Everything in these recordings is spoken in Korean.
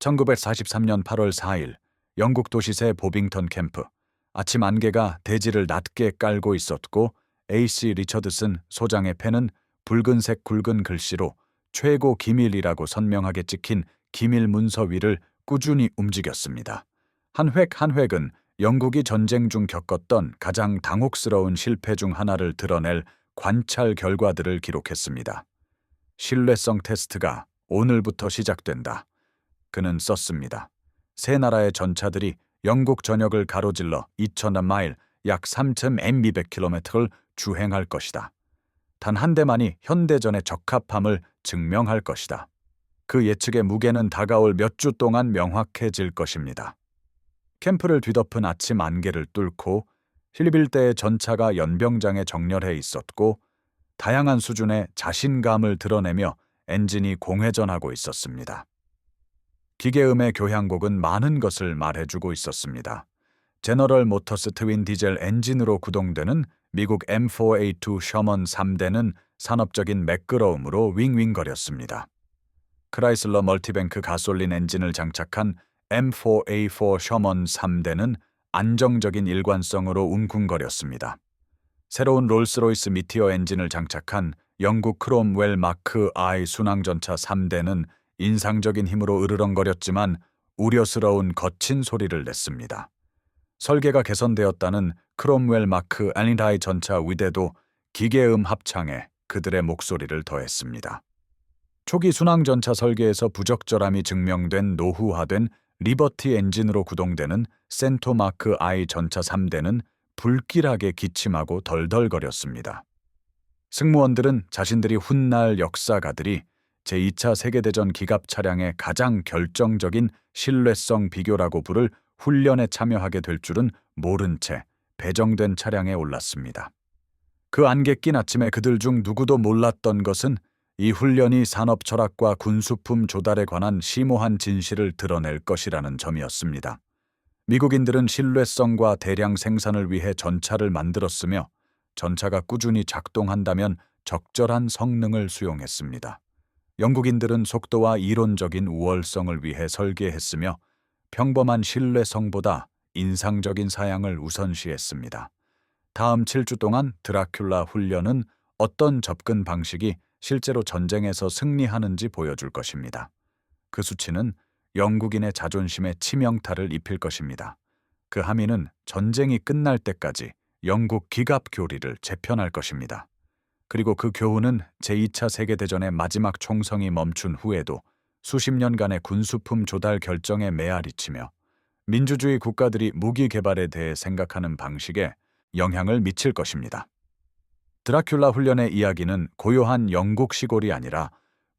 1943년 8월 4일 영국 도시새 보빙턴 캠프. 아침 안개가 대지를 낮게 깔고 있었고 A.C. 리처드슨 소장의 펜은 붉은색 굵은 글씨로 최고 기밀이라고 선명하게 찍힌 기밀 문서 위를 꾸준히 움직였습니다. 한 획 한 획은 영국이 전쟁 중 겪었던 가장 당혹스러운 실패 중 하나를 드러낼 관찰 결과들을 기록했습니다. 신뢰성 테스트가 오늘부터 시작된다. 그는 썼습니다. 세 나라의 전차들이 영국 전역을 가로질러 2,000마일, 약 3,200km를 주행할 것이다. 단 한 대만이 현대전에 적합함을 증명할 것이다. 그 예측의 무게는 다가올 몇 주 동안 명확해질 것입니다. 캠프를 뒤덮은 아침 안개를 뚫고 필립 일대의 전차가 연병장에 정렬해 있었고 다양한 수준의 자신감을 드러내며 엔진이 공회전하고 있었습니다. 기계음의 교향곡은 많은 것을 말해주고 있었습니다. 제너럴 모터스 트윈 디젤 엔진으로 구동되는 미국 M4A2 셔먼 3대는 산업적인 매끄러움으로 윙윙거렸습니다. 크라이슬러 멀티뱅크 가솔린 엔진을 장착한 M4A4 셔먼 3대는 안정적인 일관성으로 웅쿵거렸습니다. 새로운 롤스로이스 미티어 엔진을 장착한 영국 크롬웰 마크 I 순항전차 3대는 인상적인 힘으로 으르렁거렸지만 우려스러운 거친 소리를 냈습니다. 설계가 개선되었다는 크롬웰 마크 I 전차 위대도 기계음 합창에 그들의 목소리를 더했습니다. 초기 순항전차 설계에서 부적절함이 증명된 노후화된 리버티 엔진으로 구동되는 센토 마크 I 전차 3대는 불길하게 기침하고 덜덜거렸습니다. 승무원들은 자신들이 훗날 역사가들이 제2차 세계대전 기갑 차량의 가장 결정적인 신뢰성 비교라고 부를 훈련에 참여하게 될 줄은 모른 채 배정된 차량에 올랐습니다. 그 안개 낀 아침에 그들 중 누구도 몰랐던 것은 이 훈련이 산업 철학과 군수품 조달에 관한 심오한 진실을 드러낼 것이라는 점이었습니다. 미국인들은 신뢰성과 대량 생산을 위해 전차를 만들었으며 전차가 꾸준히 작동한다면 적절한 성능을 수용했습니다. 영국인들은 속도와 이론적인 우월성을 위해 설계했으며 평범한 신뢰성보다 인상적인 사양을 우선시했습니다. 다음 7주 동안 드라큘라 훈련은 어떤 접근 방식이 실제로 전쟁에서 승리하는지 보여줄 것입니다. 그 수치는 영국인의 자존심에 치명타를 입힐 것입니다. 그 함의는 전쟁이 끝날 때까지 영국 기갑 교리를 재편할 것입니다. 그리고 그 교훈은 제2차 세계대전의 마지막 총성이 멈춘 후에도 수십 년간의 군수품 조달 결정에 메아리치며 민주주의 국가들이 무기 개발에 대해 생각하는 방식에 영향을 미칠 것입니다. 드라큘라 훈련의 이야기는 고요한 영국 시골이 아니라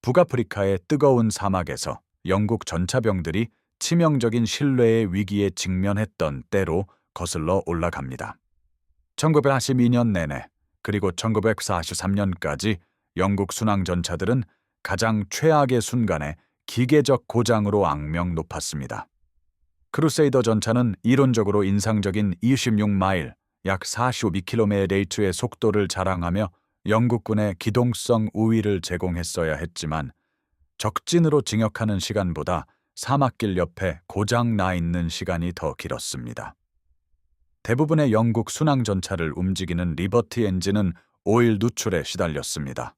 북아프리카의 뜨거운 사막에서 영국 전차병들이 치명적인 신뢰의 위기에 직면했던 때로 거슬러 올라갑니다. 1942년 내내 그리고 1943년까지 영국 순항전차들은 가장 최악의 순간에 기계적 고장으로 악명 높았습니다. 크루세이더 전차는 이론적으로 인상적인 26마일, 약 42km의 속도를 자랑하며 영국군의 기동성 우위를 제공했어야 했지만 적진으로 진역하는 시간보다 사막길 옆에 고장 나 있는 시간이 더 길었습니다. 대부분의 영국 순항전차를 움직이는 리버티 엔진은 오일 누출에 시달렸습니다.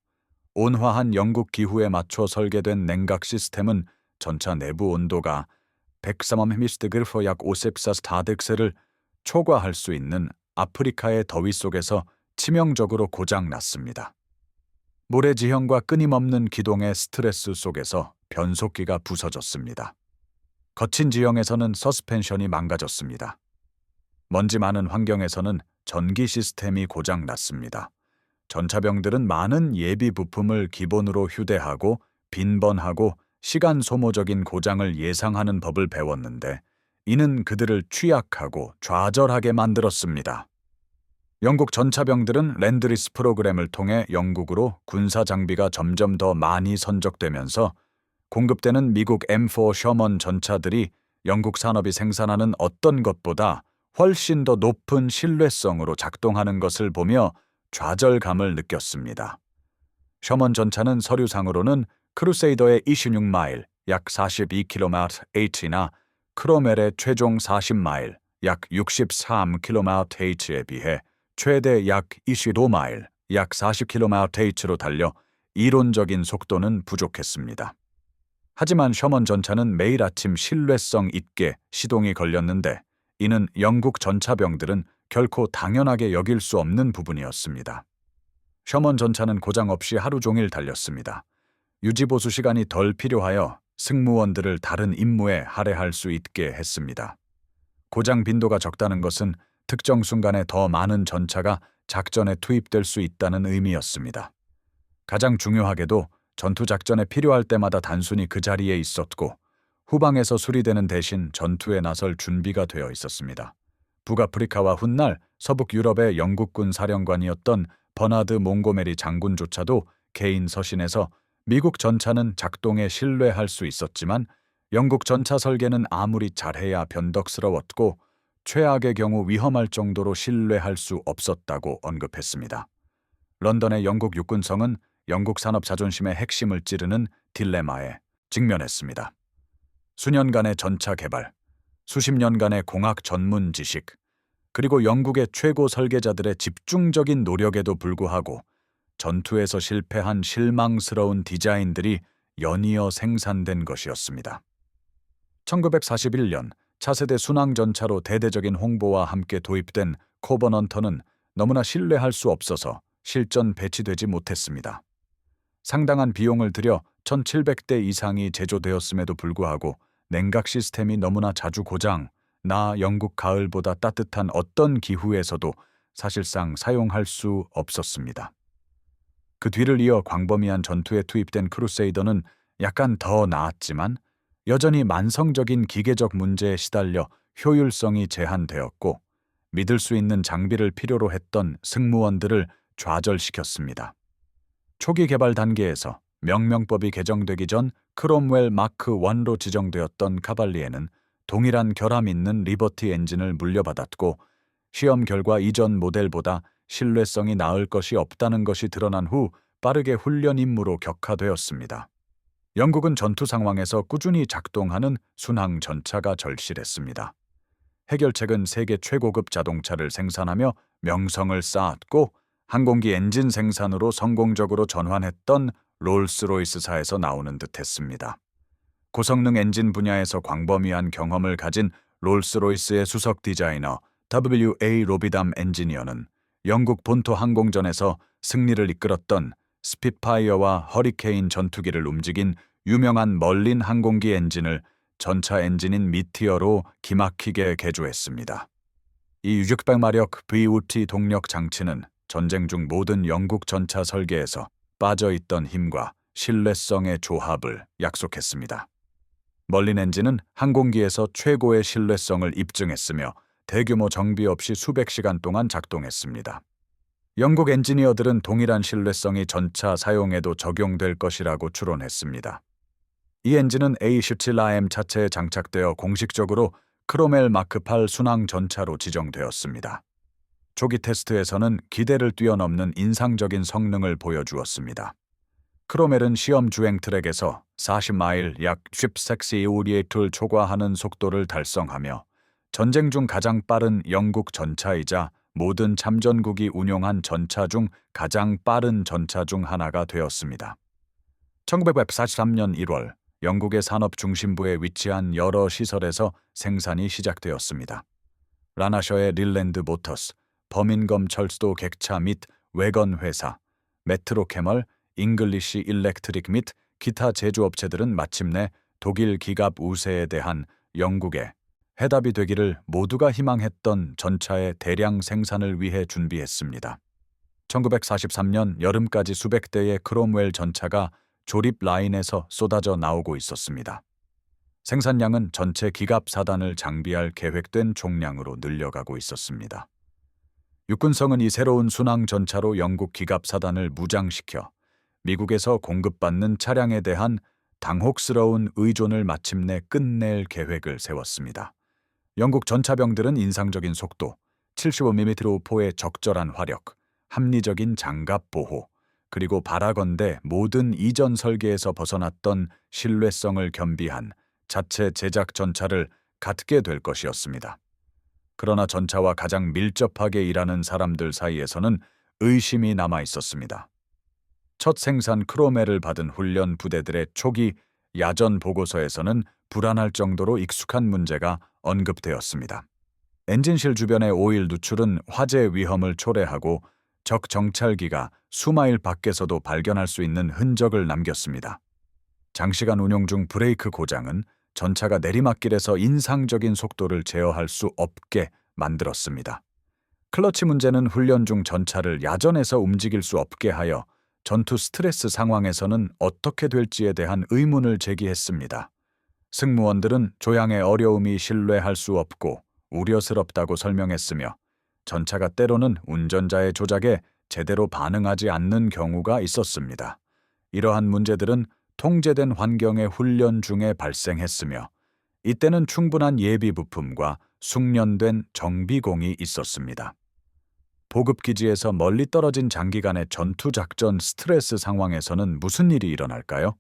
온화한 영국 기후에 맞춰 설계된 냉각 시스템은 전차 내부 온도가 103°C 약 54°C를 초과할 수 있는 아프리카의 더위 속에서 치명적으로 고장났습니다. 모래지형과 끊임없는 기동의 스트레스 속에서 변속기가 부서졌습니다. 거친 지형에서는 서스펜션이 망가졌습니다. 먼지 많은 환경에서는 전기 시스템이 고장났습니다. 전차병들은 많은 예비 부품을 기본으로 휴대하고 빈번하고 시간 소모적인 고장을 예상하는 법을 배웠는데 이는 그들을 취약하고 좌절하게 만들었습니다. 영국 전차병들은 렌드리스 프로그램을 통해 영국으로 군사 장비가 점점 더 많이 선적되면서 공급되는 미국 M4 셔먼 전차들이 영국 산업이 생산하는 어떤 것보다 훨씬 더 높은 신뢰성으로 작동하는 것을 보며 좌절감을 느꼈습니다. 셔먼 전차는 서류상으로는 크루세이더의 26마일, 약 42km/h나 크로멜의 최종 40마일, 약 63km/h에 비해 최대 약 25마일, 약 40km/h로 달려 이론적인 속도는 부족했습니다. 하지만 셔먼 전차는 매일 아침 신뢰성 있게 시동이 걸렸는데 이는 영국 전차병들은 결코 당연하게 여길 수 없는 부분이었습니다. 셔먼 전차는 고장 없이 하루 종일 달렸습니다. 유지보수 시간이 덜 필요하여 승무원들을 다른 임무에 할애할 수 있게 했습니다. 고장 빈도가 적다는 것은 특정 순간에 더 많은 전차가 작전에 투입될 수 있다는 의미였습니다. 가장 중요하게도 전투작전에 필요할 때마다 단순히 그 자리에 있었고 후방에서 수리되는 대신 전투에 나설 준비가 되어 있었습니다. 북아프리카와 훗날 서북 유럽의 영국군 사령관이었던 버나드 몽고메리 장군조차도 개인 서신에서 미국 전차는 작동에 신뢰할 수 있었지만 영국 전차 설계는 아무리 잘해야 변덕스러웠고 최악의 경우 위험할 정도로 신뢰할 수 없었다고 언급했습니다. 런던의 영국 육군성은 영국 산업 자존심의 핵심을 찌르는 딜레마에 직면했습니다. 수년간의 전차 개발, 수십 년간의 공학 전문 지식, 그리고 영국의 최고 설계자들의 집중적인 노력에도 불구하고 전투에서 실패한 실망스러운 디자인들이 연이어 생산된 것이었습니다. 1941년 차세대 순항전차로 대대적인 홍보와 함께 도입된 코버넌터는 너무나 신뢰할 수 없어서 실전 배치되지 못했습니다. 상당한 비용을 들여 1700대 이상이 제조되었음에도 불구하고 냉각 시스템이 너무나 자주 고장, 영국 가을보다 따뜻한 어떤 기후에서도 사실상 사용할 수 없었습니다. 그 뒤를 이어 광범위한 전투에 투입된 크루세이더는 약간 더 나았지만 여전히 만성적인 기계적 문제에 시달려 효율성이 제한되었고 믿을 수 있는 장비를 필요로 했던 승무원들을 좌절시켰습니다. 초기 개발 단계에서 명명법이 개정되기 전 크롬웰 마크 1로 지정되었던 카발리에는 동일한 결함 있는 리버티 엔진을 물려받았고 시험 결과 이전 모델보다 신뢰성이 나을 것이 없다는 것이 드러난 후 빠르게 훈련 임무로 격화되었습니다. 영국은 전투 상황에서 꾸준히 작동하는 순항 전차가 절실했습니다. 해결책은 세계 최고급 자동차를 생산하며 명성을 쌓았고 항공기 엔진 생산으로 성공적으로 전환했던 롤스로이스사에서 나오는 듯했습니다. 고성능 엔진 분야에서 광범위한 경험을 가진 롤스로이스의 수석 디자이너 W.A. 로비담 엔지니어는 영국 본토 항공전에서 승리를 이끌었던 스핏파이어와 허리케인 전투기를 움직인 유명한 멀린 항공기 엔진을 전차 엔진인 미티어로 기막히게 개조했습니다. 이 600마력 VUT 동력 장치는 전쟁 중 모든 영국 전차 설계에서 빠져있던 힘과 신뢰성의 조합을 약속했습니다. 멀린 엔진은 항공기에서 최고의 신뢰성을 입증했으며 대규모 정비 없이 수백 시간 동안 작동했습니다. 영국 엔지니어들은 동일한 신뢰성이 전차 사용에도 적용될 것이라고 추론했습니다. 이 엔진은 A17RM 차체에 장착되어 공식적으로 크로멜 마크 8 순항 전차로 지정되었습니다. 초기 테스트에서는 기대를 뛰어넘는 인상적인 성능을 보여주었습니다. 크로멜은 시험 주행 트랙에서 40마일 약 10섹시5리에이트를 초과하는 속도를 달성하며 전쟁 중 가장 빠른 영국 전차이자 모든 참전국이 운용한 전차 중 가장 빠른 전차 중 하나가 되었습니다. 1943년 1월 영국의 산업 중심부에 위치한 여러 시설에서 생산이 시작되었습니다. 라나셔의 릴랜드 모터스, 버민검 철도 객차 및 외건 회사, 메트로 캐멀, 잉글리시 일렉트릭 및 기타 제조업체들은 마침내 독일 기갑 우세에 대한 영국의 해답이 되기를 모두가 희망했던 전차의 대량 생산을 위해 준비했습니다. 1943년 여름까지 수백 대의 크롬웰 전차가 조립 라인에서 쏟아져 나오고 있었습니다. 생산량은 전체 기갑 사단을 장비할 계획된 총량으로 늘려가고 있었습니다. 육군성은 이 새로운 순항 전차로 영국 기갑 사단을 무장시켜 미국에서 공급받는 차량에 대한 당혹스러운 의존을 마침내 끝낼 계획을 세웠습니다. 영국 전차병들은 인상적인 속도, 75mm 포의 적절한 화력, 합리적인 장갑 보호, 그리고 바라건대 모든 이전 설계에서 벗어났던 신뢰성을 겸비한 자체 제작 전차를 갖게 될 것이었습니다. 그러나 전차와 가장 밀접하게 일하는 사람들 사이에서는 의심이 남아 있었습니다. 첫 생산 크로멜을 받은 훈련 부대들의 초기 야전 보고서에서는 불안할 정도로 익숙한 문제가 언급되었습니다. 엔진실 주변의 오일 누출은 화재 위험을 초래하고 적 정찰기가 수마일 밖에서도 발견할 수 있는 흔적을 남겼습니다. 장시간 운용 중 브레이크 고장은 전차가 내리막길에서 인상적인 속도를 제어할 수 없게 만들었습니다. 클러치 문제는 훈련 중 전차를 야전에서 움직일 수 없게 하여 전투 스트레스 상황에서는 어떻게 될지에 대한 의문을 제기했습니다. 승무원들은 조향의 어려움이 신뢰할 수 없고 우려스럽다고 설명했으며 전차가 때로는 운전자의 조작에 제대로 반응하지 않는 경우가 있었습니다. 이러한 문제들은 통제된 환경의 훈련 중에 발생했으며 이때는 충분한 예비 부품과 숙련된 정비공이 있었습니다. 보급기지에서 멀리 떨어진 장기간의 전투작전 스트레스 상황에서는 무슨 일이 일어날까요?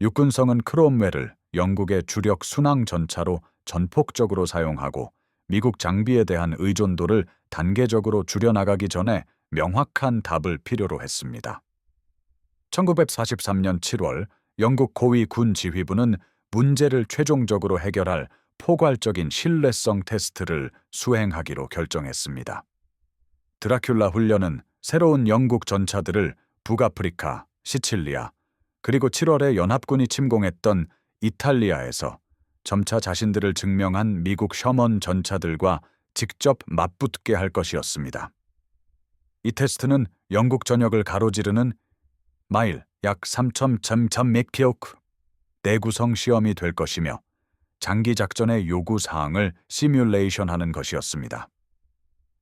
육군성은 크롬웰을 영국의 주력 순항 전차로 전폭적으로 사용하고 미국 장비에 대한 의존도를 단계적으로 줄여나가기 전에 명확한 답을 필요로 했습니다. 1943년 7월 영국 고위 군 지휘부는 문제를 최종적으로 해결할 포괄적인 신뢰성 테스트를 수행하기로 결정했습니다. 드라큘라 훈련은 새로운 영국 전차들을 북아프리카, 시칠리아, 그리고 7월에 연합군이 침공했던 이탈리아에서 점차 자신들을 증명한 미국 셔먼 전차들과 직접 맞붙게 할 것이었습니다. 이 테스트는 영국 전역을 가로지르는 마일 약 3,000몇 대구성 시험이 될 것이며 장기 작전의 요구 사항을 시뮬레이션하는 것이었습니다.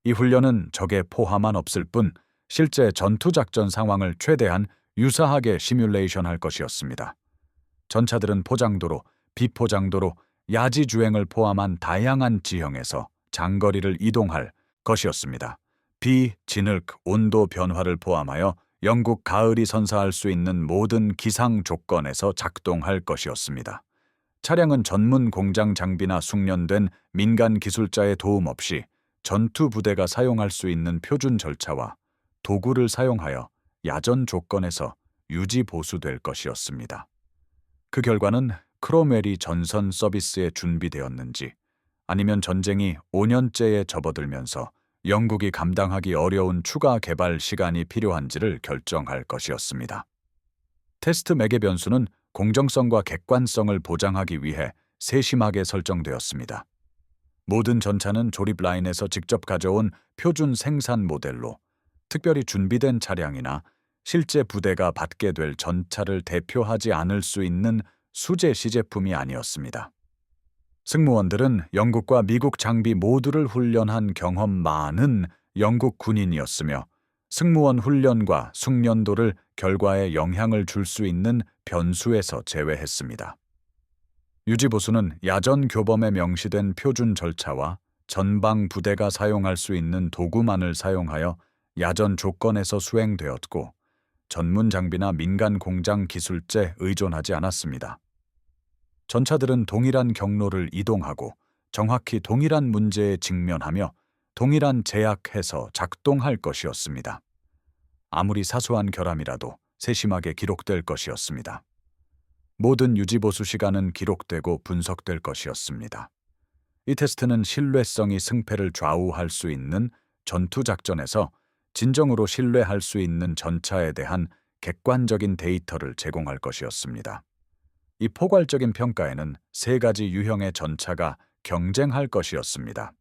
이 훈련은 적의 포함만 없을 뿐 실제 전투 작전 상황을 최대한 유사하게 시뮬레이션할 것이었습니다. 전차들은 포장도로, 비포장도로, 야지 주행을 포함한 다양한 지형에서 장거리를 이동할 것이었습니다. 비, 진흙, 온도 변화를 포함하여 영국 가을이 선사할 수 있는 모든 기상 조건에서 작동할 것이었습니다. 차량은 전문 공장 장비나 숙련된 민간 기술자의 도움 없이 전투 부대가 사용할 수 있는 표준 절차와 도구를 사용하여 야전 조건에서 유지 보수될 것이었습니다. 그 결과는 크롬웰이 전선 서비스에 준비되었는지 아니면 전쟁이 5년째에 접어들면서 영국이 감당하기 어려운 추가 개발 시간이 필요한지를 결정할 것이었습니다. 테스트 매개 변수는 공정성과 객관성을 보장하기 위해 세심하게 설정되었습니다. 모든 전차는 조립 라인에서 직접 가져온 표준 생산 모델로 특별히 준비된 차량이나 실제 부대가 받게 될 전차를 대표하지 않을 수 있는 수제 시제품이 아니었습니다. 승무원들은 영국과 미국 장비 모두를 훈련한 경험 많은 영국 군인이었으며 승무원 훈련과 숙련도를 결과에 영향을 줄 수 있는 변수에서 제외했습니다. 유지보수는 야전 교범에 명시된 표준 절차와 전방 부대가 사용할 수 있는 도구만을 사용하여 야전 조건에서 수행되었고 전문 장비나 민간 공장 기술제 의존하지 않았습니다. 전차들은 동일한 경로를 이동하고 정확히 동일한 문제에 직면하며 동일한 제약해서 작동할 것이었습니다. 아무리 사소한 결함이라도 세심하게 기록될 것이었습니다. 모든 유지보수 시간은 기록되고 분석될 것이었습니다. 이 테스트는 신뢰성이 승패를 좌우할 수 있는 전투작전에서 진정으로 신뢰할 수 있는 전차에 대한 객관적인 데이터를 제공할 것이었습니다. 이 포괄적인 평가에는 세 가지 유형의 전차가 경쟁할 것이었습니다.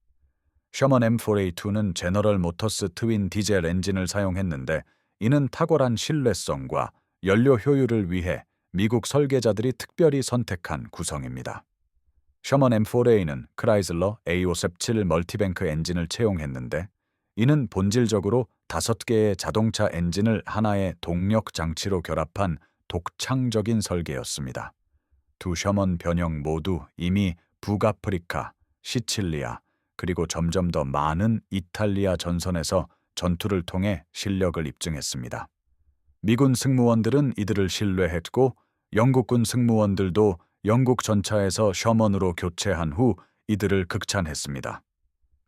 셔먼 M4A2는 제너럴 모터스 트윈 디젤 엔진을 사용했는데 이는 탁월한 신뢰성과 연료 효율을 위해 미국 설계자들이 특별히 선택한 구성입니다. 셔먼 M4A는 크라이슬러 A577 멀티뱅크 엔진을 채용했는데 이는 본질적으로 5개의 자동차 엔진을 하나의 동력 장치로 결합한 독창적인 설계였습니다. 두 셔먼 변형 모두 이미 북아프리카, 시칠리아, 그리고 점점 더 많은 이탈리아 전선에서 전투를 통해 실력을 입증했습니다. 미군 승무원들은 이들을 신뢰했고 영국군 승무원들도 영국 전차에서 셔먼으로 교체한 후 이들을 극찬했습니다.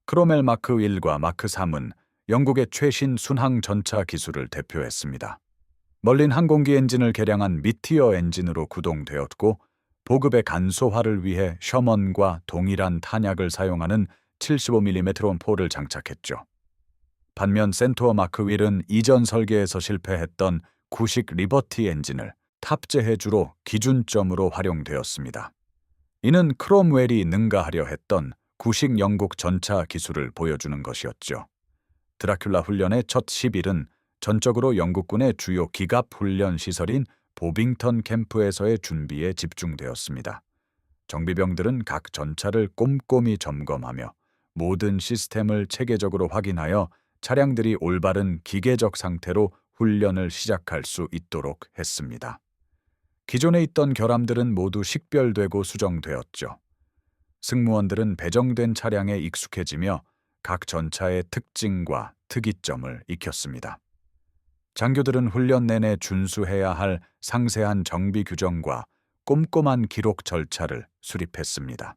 크로멜 마크 1과 마크 3은 영국의 최신 순항 전차 기술을 대표했습니다. 멀린 항공기 엔진을 개량한 미티어 엔진으로 구동되었고 보급의 간소화를 위해 셔먼과 동일한 탄약을 사용하는 75mm 포를 장착했죠. 반면 센토어 마크 1은 이전 설계에서 실패했던 구식 리버티 엔진을 탑재해 주로 기준점으로 활용되었습니다. 이는 크롬웰이 능가하려 했던 구식 영국 전차 기술을 보여주는 것이었죠. 드라큘라 훈련의 첫 10일은 전적으로 영국군의 주요 기갑 훈련 시설인 보빙턴 캠프에서의 준비에 집중되었습니다. 정비병들은 각 전차를 꼼꼼히 점검하며 모든 시스템을 체계적으로 확인하여 차량들이 올바른 기계적 상태로 훈련을 시작할 수 있도록 했습니다. 기존에 있던 결함들은 모두 식별되고 수정되었죠. 승무원들은 배정된 차량에 익숙해지며 각 전차의 특징과 특이점을 익혔습니다. 장교들은 훈련 내내 준수해야 할 상세한 정비 규정과 꼼꼼한 기록 절차를 수립했습니다.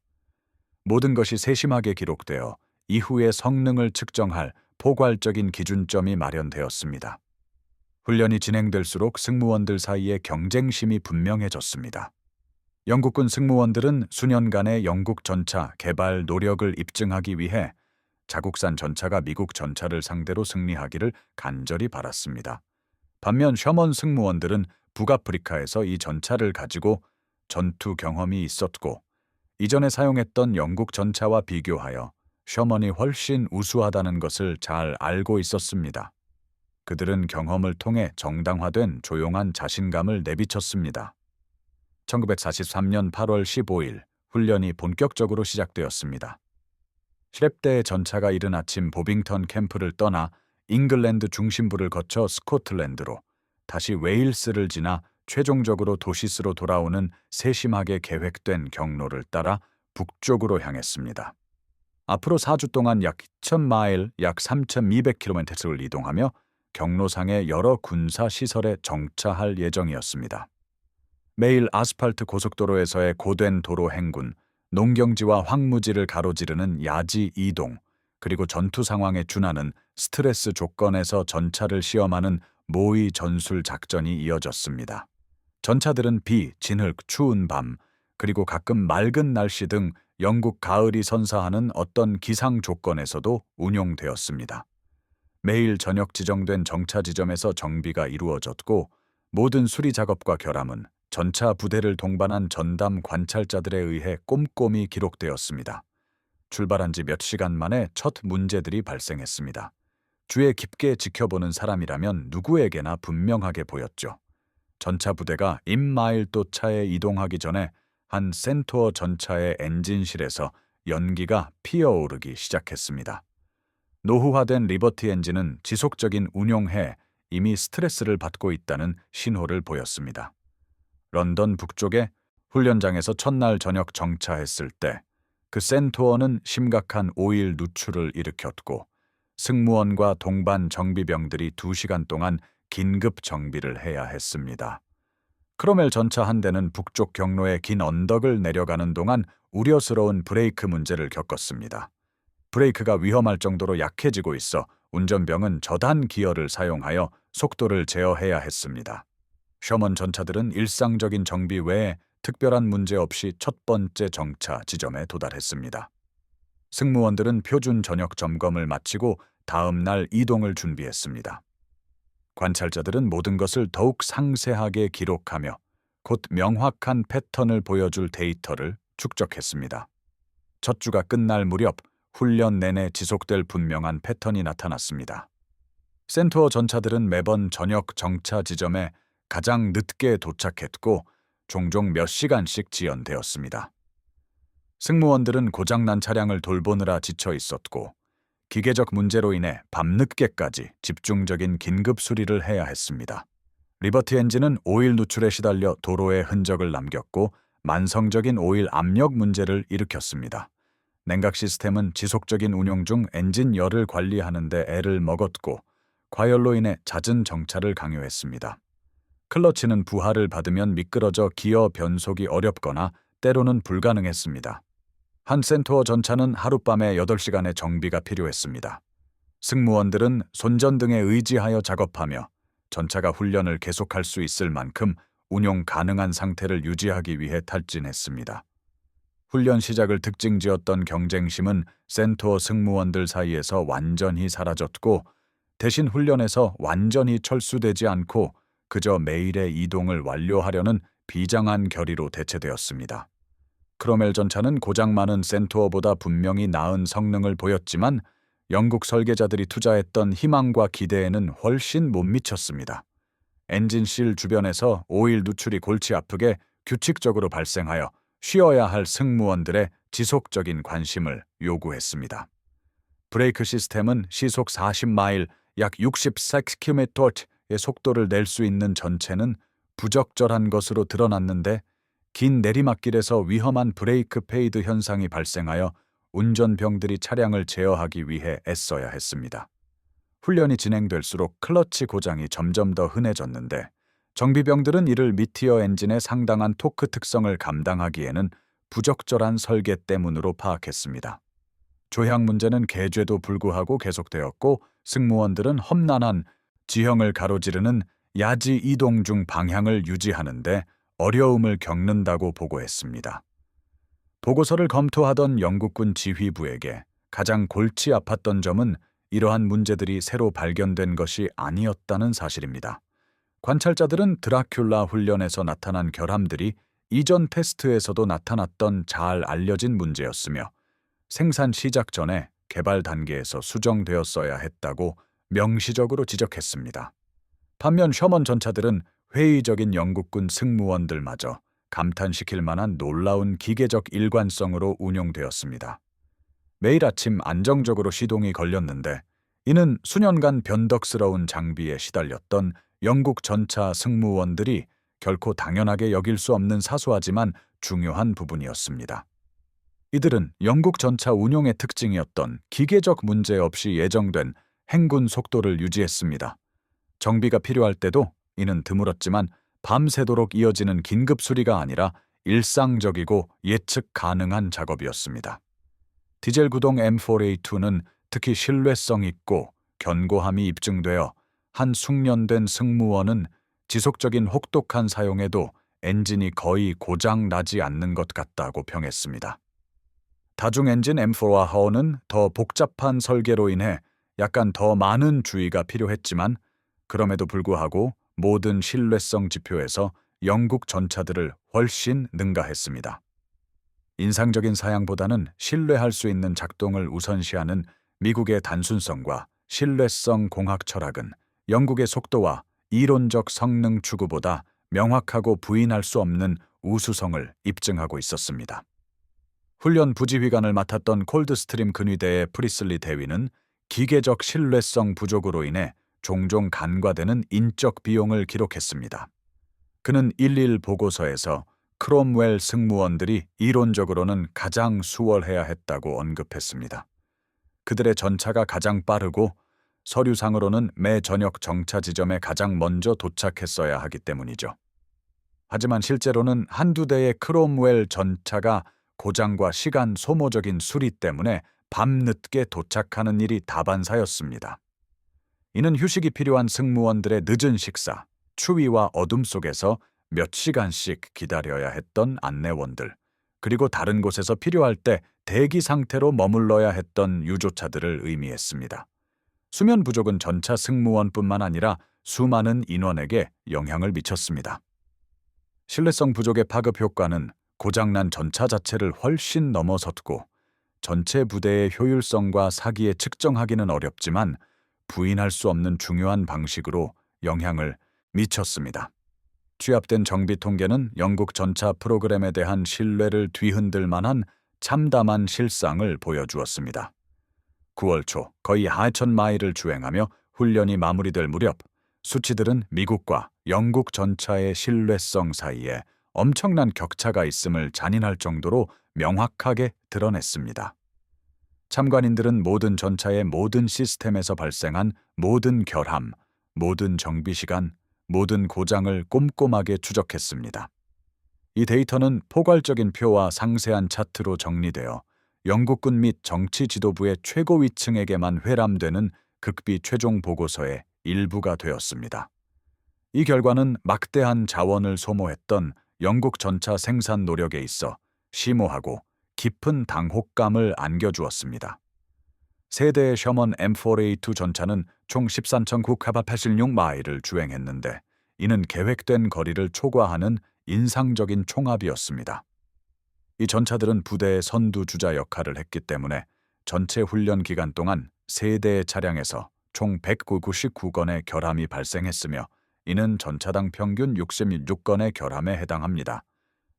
모든 것이 세심하게 기록되어 이후의 성능을 측정할 포괄적인 기준점이 마련되었습니다. 훈련이 진행될수록 승무원들 사이에 경쟁심이 분명해졌습니다. 영국군 승무원들은 수년간의 영국 전차 개발 노력을 입증하기 위해 자국산 전차가 미국 전차를 상대로 승리하기를 간절히 바랐습니다. 반면 셔먼 승무원들은 북아프리카에서 이 전차를 가지고 전투 경험이 있었고 이전에 사용했던 영국 전차와 비교하여 셔먼이 훨씬 우수하다는 것을 잘 알고 있었습니다. 그들은 경험을 통해 정당화된 조용한 자신감을 내비쳤습니다. 1943년 8월 15일 훈련이 본격적으로 시작되었습니다. 슈랩대의 전차가 이른 아침 보빙턴 캠프를 떠나 잉글랜드 중심부를 거쳐 스코틀랜드로 다시 웨일스를 지나 최종적으로 도시스로 돌아오는 세심하게 계획된 경로를 따라 북쪽으로 향했습니다. 앞으로 4주 동안 약 2,000마일, 약 3,200km를 이동하며 경로상의 여러 군사 시설에 정차할 예정이었습니다. 매일 아스팔트 고속도로에서의 고된 도로 행군, 농경지와 황무지를 가로지르는 야지 이동, 그리고 전투 상황에 준하는 스트레스 조건에서 전차를 시험하는 모의 전술 작전이 이어졌습니다. 전차들은 비, 진흙, 추운 밤, 그리고 가끔 맑은 날씨 등 영국 가을이 선사하는 어떤 기상 조건에서도 운용되었습니다. 매일 저녁 지정된 정차 지점에서 정비가 이루어졌고 모든 수리 작업과 결함은 전차 부대를 동반한 전담 관찰자들에 의해 꼼꼼히 기록되었습니다. 출발한 지 몇 시간 만에 첫 문제들이 발생했습니다. 주에 깊게 지켜보는 사람이라면 누구에게나 분명하게 보였죠. 전차 부대가 임마일도 차에 이동하기 전에 한 센토어 전차의 엔진실에서 연기가 피어오르기 시작했습니다. 노후화된 리버티 엔진은 지속적인 운용해 이미 스트레스를 받고 있다는 신호를 보였습니다. 런던 북쪽의 훈련장에서 첫날 저녁 정차했을 때 그 센토어는 심각한 오일 누출을 일으켰고 승무원과 동반 정비병들이 2시간 동안 긴급 정비를 해야 했습니다. 크로멜 전차 한 대는 북쪽 경로의 긴 언덕을 내려가는 동안 우려스러운 브레이크 문제를 겪었습니다. 브레이크가 위험할 정도로 약해지고 있어 운전병은 저단 기어를 사용하여 속도를 제어해야 했습니다. 셔먼 전차들은 일상적인 정비 외에 특별한 문제 없이 첫 번째 정차 지점에 도달했습니다. 승무원들은 표준 저녁 점검을 마치고 다음 날 이동을 준비했습니다. 관찰자들은 모든 것을 더욱 상세하게 기록하며 곧 명확한 패턴을 보여줄 데이터를 축적했습니다. 첫 주가 끝날 무렵 훈련 내내 지속될 분명한 패턴이 나타났습니다. 센토어 전차들은 매번 저녁 정차 지점에 가장 늦게 도착했고 종종 몇 시간씩 지연되었습니다. 승무원들은 고장난 차량을 돌보느라 지쳐 있었고 기계적 문제로 인해 밤늦게까지 집중적인 긴급 수리를 해야 했습니다. 리버티 엔진은 오일 누출에 시달려 도로에 흔적을 남겼고 만성적인 오일 압력 문제를 일으켰습니다. 냉각 시스템은 지속적인 운용 중 엔진 열을 관리하는 데 애를 먹었고 과열로 인해 잦은 정차를 강요했습니다. 클러치는 부하를 받으면 미끄러져 기어 변속이 어렵거나 때로는 불가능했습니다. 한 센토어 전차는 하룻밤에 8시간의 정비가 필요했습니다. 승무원들은 손전등에 의지하여 작업하며 전차가 훈련을 계속할 수 있을 만큼 운용 가능한 상태를 유지하기 위해 탈진했습니다. 훈련 시작을 특징지었던 경쟁심은 센토어 승무원들 사이에서 완전히 사라졌고, 대신 훈련에서 완전히 철수되지 않고 그저 매일의 이동을 완료하려는 비장한 결의로 대체되었습니다. 크로멜 전차는 고장 많은 센토어보다 분명히 나은 성능을 보였지만 영국 설계자들이 투자했던 희망과 기대에는 훨씬 못 미쳤습니다. 엔진실 주변에서 오일 누출이 골치 아프게 규칙적으로 발생하여 쉬어야 할 승무원들의 지속적인 관심을 요구했습니다. 브레이크 시스템은 시속 40마일, 약 64km의 속도를 낼 수 있는 전체는 부적절한 것으로 드러났는데, 긴 내리막길에서 위험한 브레이크 페이드 현상이 발생하여 운전병들이 차량을 제어하기 위해 애써야 했습니다. 훈련이 진행될수록 클러치 고장이 점점 더 흔해졌는데, 정비병들은 이를 미티어 엔진의 상당한 토크 특성을 감당하기에는 부적절한 설계 때문으로 파악했습니다. 조향 문제는 계죄도 불구하고 계속되었고, 승무원들은 험난한 지형을 가로지르는 야지 이동 중 방향을 유지하는데 어려움을 겪는다고 보고했습니다. 보고서를 검토하던 영국군 지휘부에게 가장 골치 아팠던 점은 이러한 문제들이 새로 발견된 것이 아니었다는 사실입니다. 관찰자들은 드라큘라 훈련에서 나타난 결함들이 이전 테스트에서도 나타났던 잘 알려진 문제였으며, 생산 시작 전에 개발 단계에서 수정되었어야 했다고 명시적으로 지적했습니다. 반면 셔먼 전차들은 회의적인 영국군 승무원들마저 감탄시킬 만한 놀라운 기계적 일관성으로 운용되었습니다. 매일 아침 안정적으로 시동이 걸렸는데, 이는 수년간 변덕스러운 장비에 시달렸던 영국 전차 승무원들이 결코 당연하게 여길 수 없는 사소하지만 중요한 부분이었습니다. 이들은 영국 전차 운용의 특징이었던 기계적 문제 없이 예정된 행군 속도를 유지했습니다. 정비가 필요할 때도 이는 드물었지만 밤새도록 이어지는 긴급 수리가 아니라 일상적이고 예측 가능한 작업이었습니다. 디젤 구동 M4A2는 특히 신뢰성 있고 견고함이 입증되어 한 숙련된 승무원은 지속적인 혹독한 사용에도 엔진이 거의 고장 나지 않는 것 같다고 평했습니다. 다중 엔진 M4와 하어는 더 복잡한 설계로 인해 약간 더 많은 주의가 필요했지만, 그럼에도 불구하고 모든 신뢰성 지표에서 영국 전차들을 훨씬 능가했습니다. 인상적인 사양보다는 신뢰할 수 있는 작동을 우선시하는 미국의 단순성과 신뢰성 공학 철학은 영국의 속도와 이론적 성능 추구보다 명확하고 부인할 수 없는 우수성을 입증하고 있었습니다. 훈련 부지휘관을 맡았던 콜드스트림 근위대의 프리슬리 대위는 기계적 신뢰성 부족으로 인해 종종 간과되는 인적 비용을 기록했습니다. 그는 11 보고서에서 크롬웰 승무원들이 이론적으로는 가장 수월해야 했다고 언급했습니다. 그들의 전차가 가장 빠르고 서류상으로는 매 저녁 정차 지점에 가장 먼저 도착했어야 하기 때문이죠. 하지만 실제로는 한두 대의 크롬웰 전차가 고장과 시간 소모적인 수리 때문에 밤늦게 도착하는 일이 다반사였습니다. 이는 휴식이 필요한 승무원들의 늦은 식사, 추위와 어둠 속에서 몇 시간씩 기다려야 했던 안내원들, 그리고 다른 곳에서 필요할 때 대기 상태로 머물러야 했던 유조차들을 의미했습니다. 수면 부족은 전차 승무원뿐만 아니라 수많은 인원에게 영향을 미쳤습니다. 신뢰성 부족의 파급 효과는 고장난 전차 자체를 훨씬 넘어섰고, 전체 부대의 효율성과 사기에 측정하기는 어렵지만 부인할 수 없는 중요한 방식으로 영향을 미쳤습니다. 취합된 정비 통계는 영국 전차 프로그램에 대한 신뢰를 뒤흔들 만한 참담한 실상을 보여주었습니다. 9월 초 거의 4,000마일을 주행하며 훈련이 마무리될 무렵, 수치들은 미국과 영국 전차의 신뢰성 사이에 엄청난 격차가 있음을 잔인할 정도로 명확하게 드러냈습니다. 참관인들은 모든 전차의 모든 시스템에서 발생한 모든 결함, 모든 정비 시간, 모든 고장을 꼼꼼하게 추적했습니다. 이 데이터는 포괄적인 표와 상세한 차트로 정리되어 영국군 및 정치 지도부의 최고위층에게만 회람되는 극비 최종 보고서의 일부가 되었습니다. 이 결과는 막대한 자원을 소모했던 영국 전차 생산 노력에 있어 심오하고 깊은 당혹감을 안겨주었습니다. 세대의 셔먼 M4A2 전차는 총 13,986마일을 주행했는데 이는 계획된 거리를 초과하는 인상적인 총합이었습니다. 이 전차들은 부대의 선두주자 역할을 했기 때문에 전체 훈련 기간 동안 세대의 차량에서 총 199건의 결함이 발생했으며 이는 전차당 평균 66건의 결함에 해당합니다.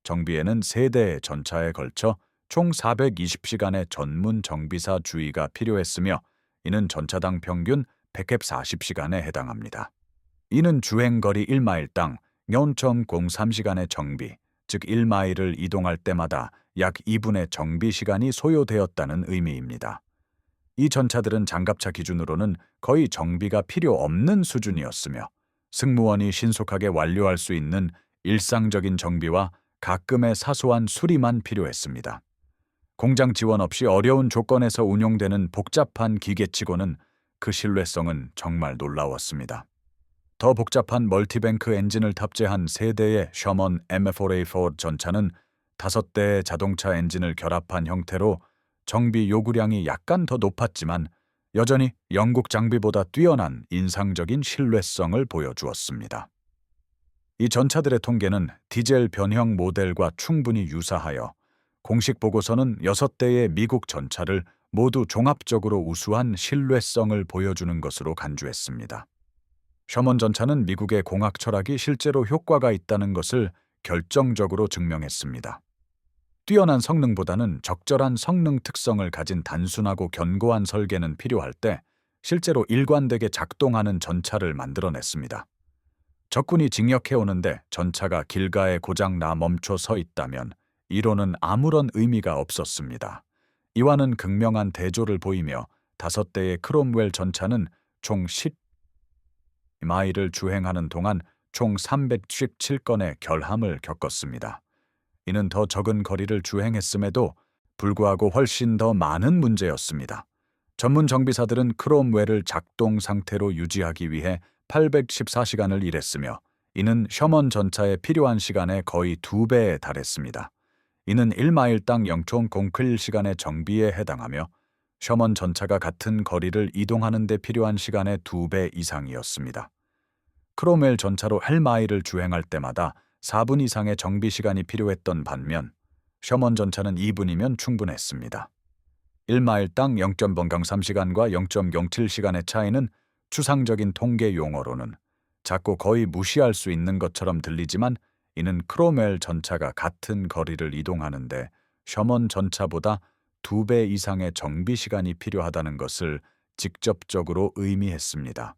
정비에는 세대의 전차에 걸쳐 총 420시간의 전문 정비사 주의가 필요했으며 이는 전차당 평균 140시간에 해당합니다. 이는 주행거리 1마일당 0.03시간의 정비, 즉 1마일을 이동할 때마다 약 2분의 정비 시간이 소요되었다는 의미입니다. 이 전차들은 장갑차 기준으로는 거의 정비가 필요 없는 수준이었으며 승무원이 신속하게 완료할 수 있는 일상적인 정비와 가끔의 사소한 수리만 필요했습니다. 공장 지원 없이 어려운 조건에서 운용되는 복잡한 기계치고는 그 신뢰성은 정말 놀라웠습니다. 더 복잡한 멀티뱅크 엔진을 탑재한 세대의 셔먼 M4A4 전차는 5대의 자동차 엔진을 결합한 형태로 정비 요구량이 약간 더 높았지만 여전히 영국 장비보다 뛰어난 인상적인 신뢰성을 보여주었습니다. 이 전차들의 통계는 디젤 변형 모델과 충분히 유사하여 공식 보고서는 6대의 미국 전차를 모두 종합적으로 우수한 신뢰성을 보여주는 것으로 간주했습니다. 셔먼 전차는 미국의 공학 철학이 실제로 효과가 있다는 것을 결정적으로 증명했습니다. 뛰어난 성능보다는 적절한 성능 특성을 가진 단순하고 견고한 설계는 필요할 때 실제로 일관되게 작동하는 전차를 만들어냈습니다. 적군이 진격해오는데 전차가 길가에 고장나 멈춰 서 있다면 이론은 아무런 의미가 없었습니다. 이와는 극명한 대조를 보이며 5대의 크롬웰 전차는 총 10마일을 주행하는 동안 총 317건의 결함을 겪었습니다. 이는 더 적은 거리를 주행했음에도 불구하고 훨씬 더 많은 문제였습니다. 전문 정비사들은 크롬웰을 작동 상태로 유지하기 위해 814시간을 일했으며 이는 셔먼 전차에 필요한 시간의 거의 2배에 달했습니다. 이는 1마일당 0.01시간의 정비에 해당하며 셔먼 전차가 같은 거리를 이동하는 데 필요한 시간의 2배 이상이었습니다. 크롬웰 전차로 1마일을 주행할 때마다 4분 이상의 정비 시간이 필요했던 반면 셔먼 전차는 2분이면 충분했습니다. 1마일당 0.03시간과 0.07시간의 차이는 추상적인 통계 용어로는 작고 거의 무시할 수 있는 것처럼 들리지만 이는 크롬웰 전차가 같은 거리를 이동하는데 셔먼 전차보다 2배 이상의 정비 시간이 필요하다는 것을 직접적으로 의미했습니다.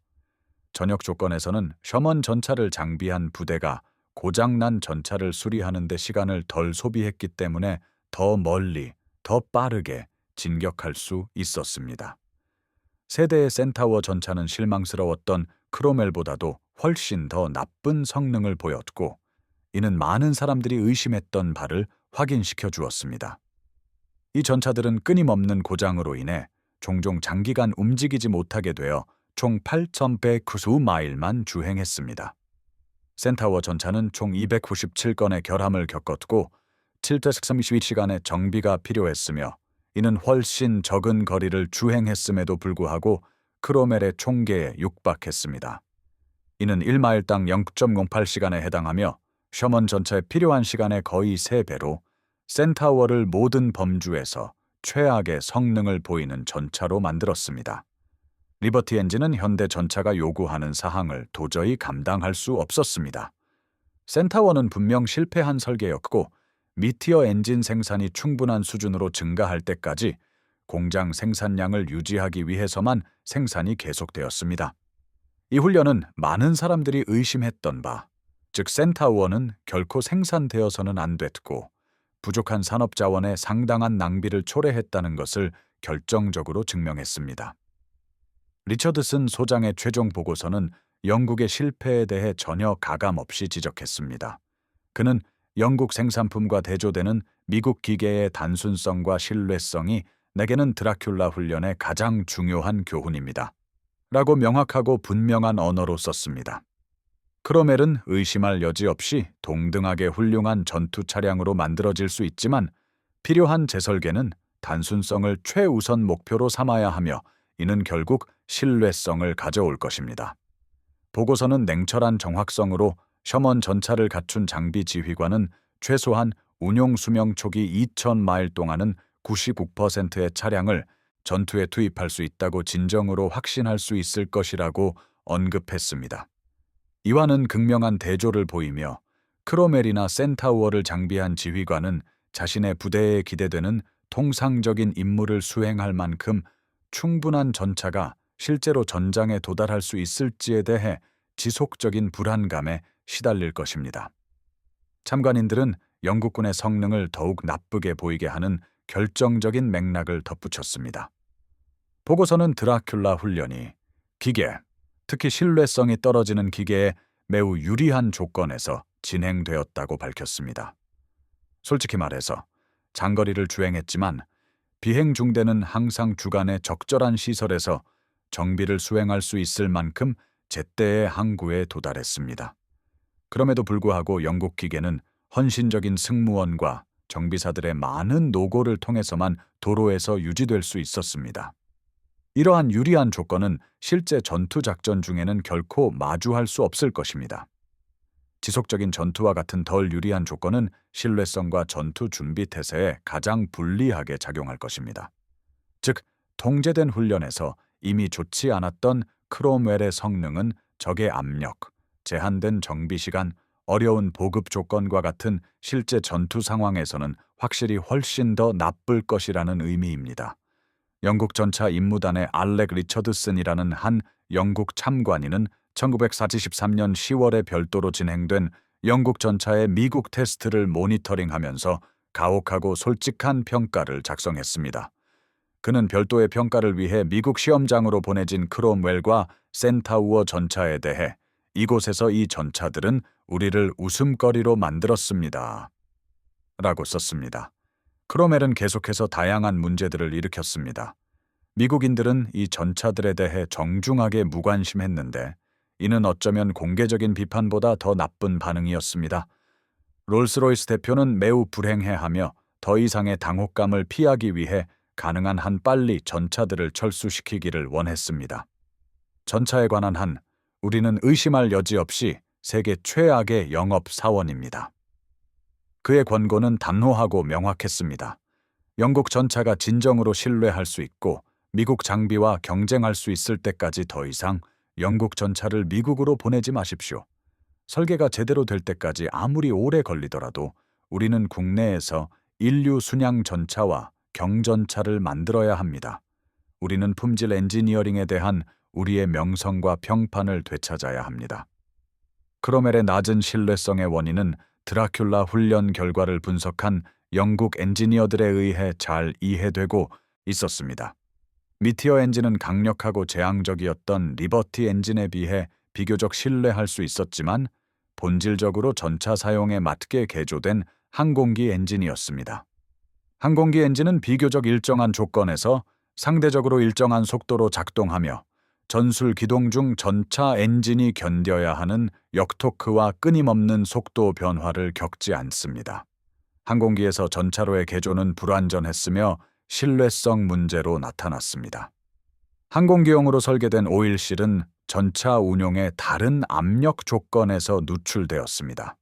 전역 조건에서는 셔먼 전차를 장비한 부대가 고장난 전차를 수리하는 데 시간을 덜 소비했기 때문에 더 멀리, 더 빠르게 진격할 수 있었습니다. 세대의 센타워 전차는 실망스러웠던 크롬웰보다도 훨씬 더 나쁜 성능을 보였고 이는 많은 사람들이 의심했던 바를 확인시켜 주었습니다. 이 전차들은 끊임없는 고장으로 인해 종종 장기간 움직이지 못하게 되어 총 8,192마일만 주행했습니다. 센타워 전차는 총 297건의 결함을 겪었고 732시간의 정비가 필요했으며 이는 훨씬 적은 거리를 주행했음에도 불구하고 크롬웰의 총계에 육박했습니다. 이는 1마일당 0.08시간에 해당하며 셔먼 전차에 필요한 시간의 거의 3배로 센타워를 모든 범주에서 최악의 성능을 보이는 전차로 만들었습니다. 리버티 엔진은 현대 전차가 요구하는 사항을 도저히 감당할 수 없었습니다. 센타워는 분명 실패한 설계였고 미티어 엔진 생산이 충분한 수준으로 증가할 때까지 공장 생산량을 유지하기 위해서만 생산이 계속되었습니다. 이 훈련은 많은 사람들이 의심했던 바, 즉 센타워는 결코 생산되어서는 안 됐고 부족한 산업 자원에 상당한 낭비를 초래했다는 것을 결정적으로 증명했습니다. 리처드슨 소장의 최종 보고서는 영국의 실패에 대해 전혀 가감없이 지적했습니다. 그는 영국 생산품과 대조되는 미국 기계의 단순성과 신뢰성이 내게는 드라큘라 훈련의 가장 중요한 교훈입니다. 라고 명확하고 분명한 언어로 썼습니다. 크로멜은 의심할 여지 없이 동등하게 훌륭한 전투 차량으로 만들어질 수 있지만 필요한 재설계는 단순성을 최우선 목표로 삼아야 하며 이는 결국 신뢰성을 가져올 것입니다. 보고서는 냉철한 정확성으로 셔먼 전차를 갖춘 장비 지휘관은 최소한 운용 수명 초기 2,000마일 동안은 99%의 차량을 전투에 투입할 수 있다고 진정으로 확신할 수 있을 것이라고 언급했습니다. 이와는 극명한 대조를 보이며 크로멜이나 센타우어를 장비한 지휘관은 자신의 부대에 기대되는 통상적인 임무를 수행할 만큼 충분한 전차가 실제로 전장에 도달할 수 있을지에 대해 지속적인 불안감에 시달릴 것입니다. 참관인들은 영국군의 성능을 더욱 나쁘게 보이게 하는 결정적인 맥락을 덧붙였습니다. 보고서는 드라큘라 훈련이 기계, 특히 신뢰성이 떨어지는 기계에 매우 유리한 조건에서 진행되었다고 밝혔습니다. 솔직히 말해서 장거리를 주행했지만 비행 중대는 항상 주간의 적절한 시설에서 정비를 수행할 수 있을 만큼 제때의 항구에 도달했습니다. 그럼에도 불구하고 영국 기계는 헌신적인 승무원과 정비사들의 많은 노고를 통해서만 도로에서 유지될 수 있었습니다. 이러한 유리한 조건은 실제 전투 작전 중에는 결코 마주할 수 없을 것입니다. 지속적인 전투와 같은 덜 유리한 조건은 신뢰성과 전투 준비 태세에 가장 불리하게 작용할 것입니다. 즉, 통제된 훈련에서 이미 좋지 않았던 크롬웰의 성능은 적의 압력, 제한된 정비 시간, 어려운 보급 조건과 같은 실제 전투 상황에서는 확실히 훨씬 더 나쁠 것이라는 의미입니다. 영국 전차 임무단의 알렉 리처드슨이라는 한 영국 참관인은 1943년 10월에 별도로 진행된 영국 전차의 미국 테스트를 모니터링하면서 가혹하고 솔직한 평가를 작성했습니다. 그는 별도의 평가를 위해 미국 시험장으로 보내진 크롬웰과 센타우어 전차에 대해 이곳에서 이 전차들은 우리를 웃음거리로 만들었습니다. 라고 썼습니다. 크로멜은 계속해서 다양한 문제들을 일으켰습니다. 미국인들은 이 전차들에 대해 정중하게 무관심했는데 이는 어쩌면 공개적인 비판보다 더 나쁜 반응이었습니다. 롤스로이스 대표는 매우 불행해하며 더 이상의 당혹감을 피하기 위해 가능한 한 빨리 전차들을 철수시키기를 원했습니다. 전차에 관한 한 우리는 의심할 여지 없이 세계 최악의 영업 사원입니다. 그의 권고는 단호하고 명확했습니다. 영국 전차가 진정으로 신뢰할 수 있고 미국 장비와 경쟁할 수 있을 때까지 더 이상 영국 전차를 미국으로 보내지 마십시오. 설계가 제대로 될 때까지 아무리 오래 걸리더라도 우리는 국내에서 인류 순양 전차와 경전차를 만들어야 합니다. 우리는 품질 엔지니어링에 대한 우리의 명성과 평판을 되찾아야 합니다. 크로멜의 낮은 신뢰성의 원인은 드라큘라 훈련 결과를 분석한 영국 엔지니어들에 의해 잘 이해되고 있었습니다. 미티어 엔진은 강력하고 재앙적이었던 리버티 엔진에 비해 비교적 신뢰할 수 있었지만 본질적으로 전차 사용에 맞게 개조된 항공기 엔진이었습니다. 항공기 엔진은 비교적 일정한 조건에서 상대적으로 일정한 속도로 작동하며 전술 기동 중 전차 엔진이 견뎌야 하는 역토크와 끊임없는 속도 변화를 겪지 않습니다. 항공기에서 전차로의 개조는 불완전했으며 신뢰성 문제로 나타났습니다. 항공기용으로 설계된 오일실은 전차 운용의 다른 압력 조건에서 누출되었습니다.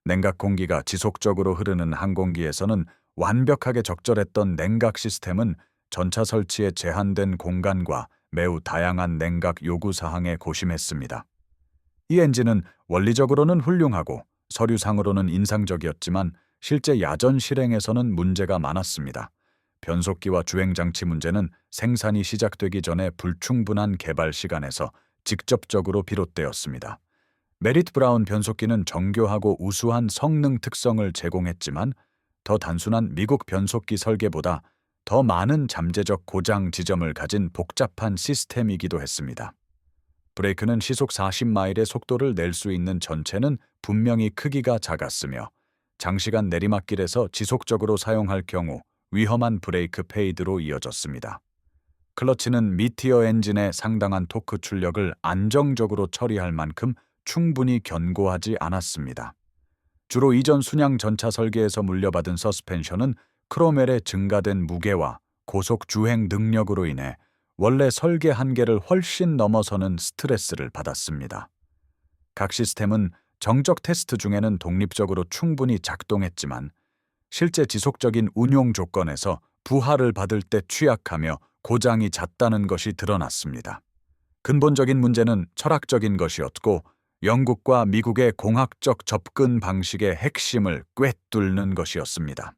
냉각 공기가 지속적으로 흐르는 항공기에서는 완벽하게 적절했던 냉각 시스템은 전차 설치에 제한된 공간과 매우 다양한 냉각 요구 사항에 고심했습니다. 이 엔진은 원리적으로는 훌륭하고 서류상으로는 인상적이었지만 실제 야전 실행에서는 문제가 많았습니다. 변속기와 주행장치 문제는 생산이 시작되기 전에 불충분한 개발 시간에서 직접적으로 비롯되었습니다. 메리트 브라운 변속기는 정교하고 우수한 성능 특성을 제공했지만 더 단순한 미국 변속기 설계보다 더 많은 잠재적 고장 지점을 가진 복잡한 시스템이기도 했습니다. 브레이크는 시속 40마일의 속도를 낼 수 있는 전체는 분명히 크기가 작았으며 장시간 내리막길에서 지속적으로 사용할 경우 위험한 브레이크 페이드로 이어졌습니다. 클러치는 미티어 엔진의 상당한 토크 출력을 안정적으로 처리할 만큼 충분히 견고하지 않았습니다. 주로 이전 순양 전차 설계에서 물려받은 서스펜션은 크롬웰의 증가된 무게와 고속 주행 능력으로 인해 원래 설계 한계를 훨씬 넘어서는 스트레스를 받았습니다. 각 시스템은 정적 테스트 중에는 독립적으로 충분히 작동했지만 실제 지속적인 운용 조건에서 부하를 받을 때 취약하며 고장이 잦다는 것이 드러났습니다. 근본적인 문제는 철학적인 것이었고 영국과 미국의 공학적 접근 방식의 핵심을 꿰뚫는 것이었습니다.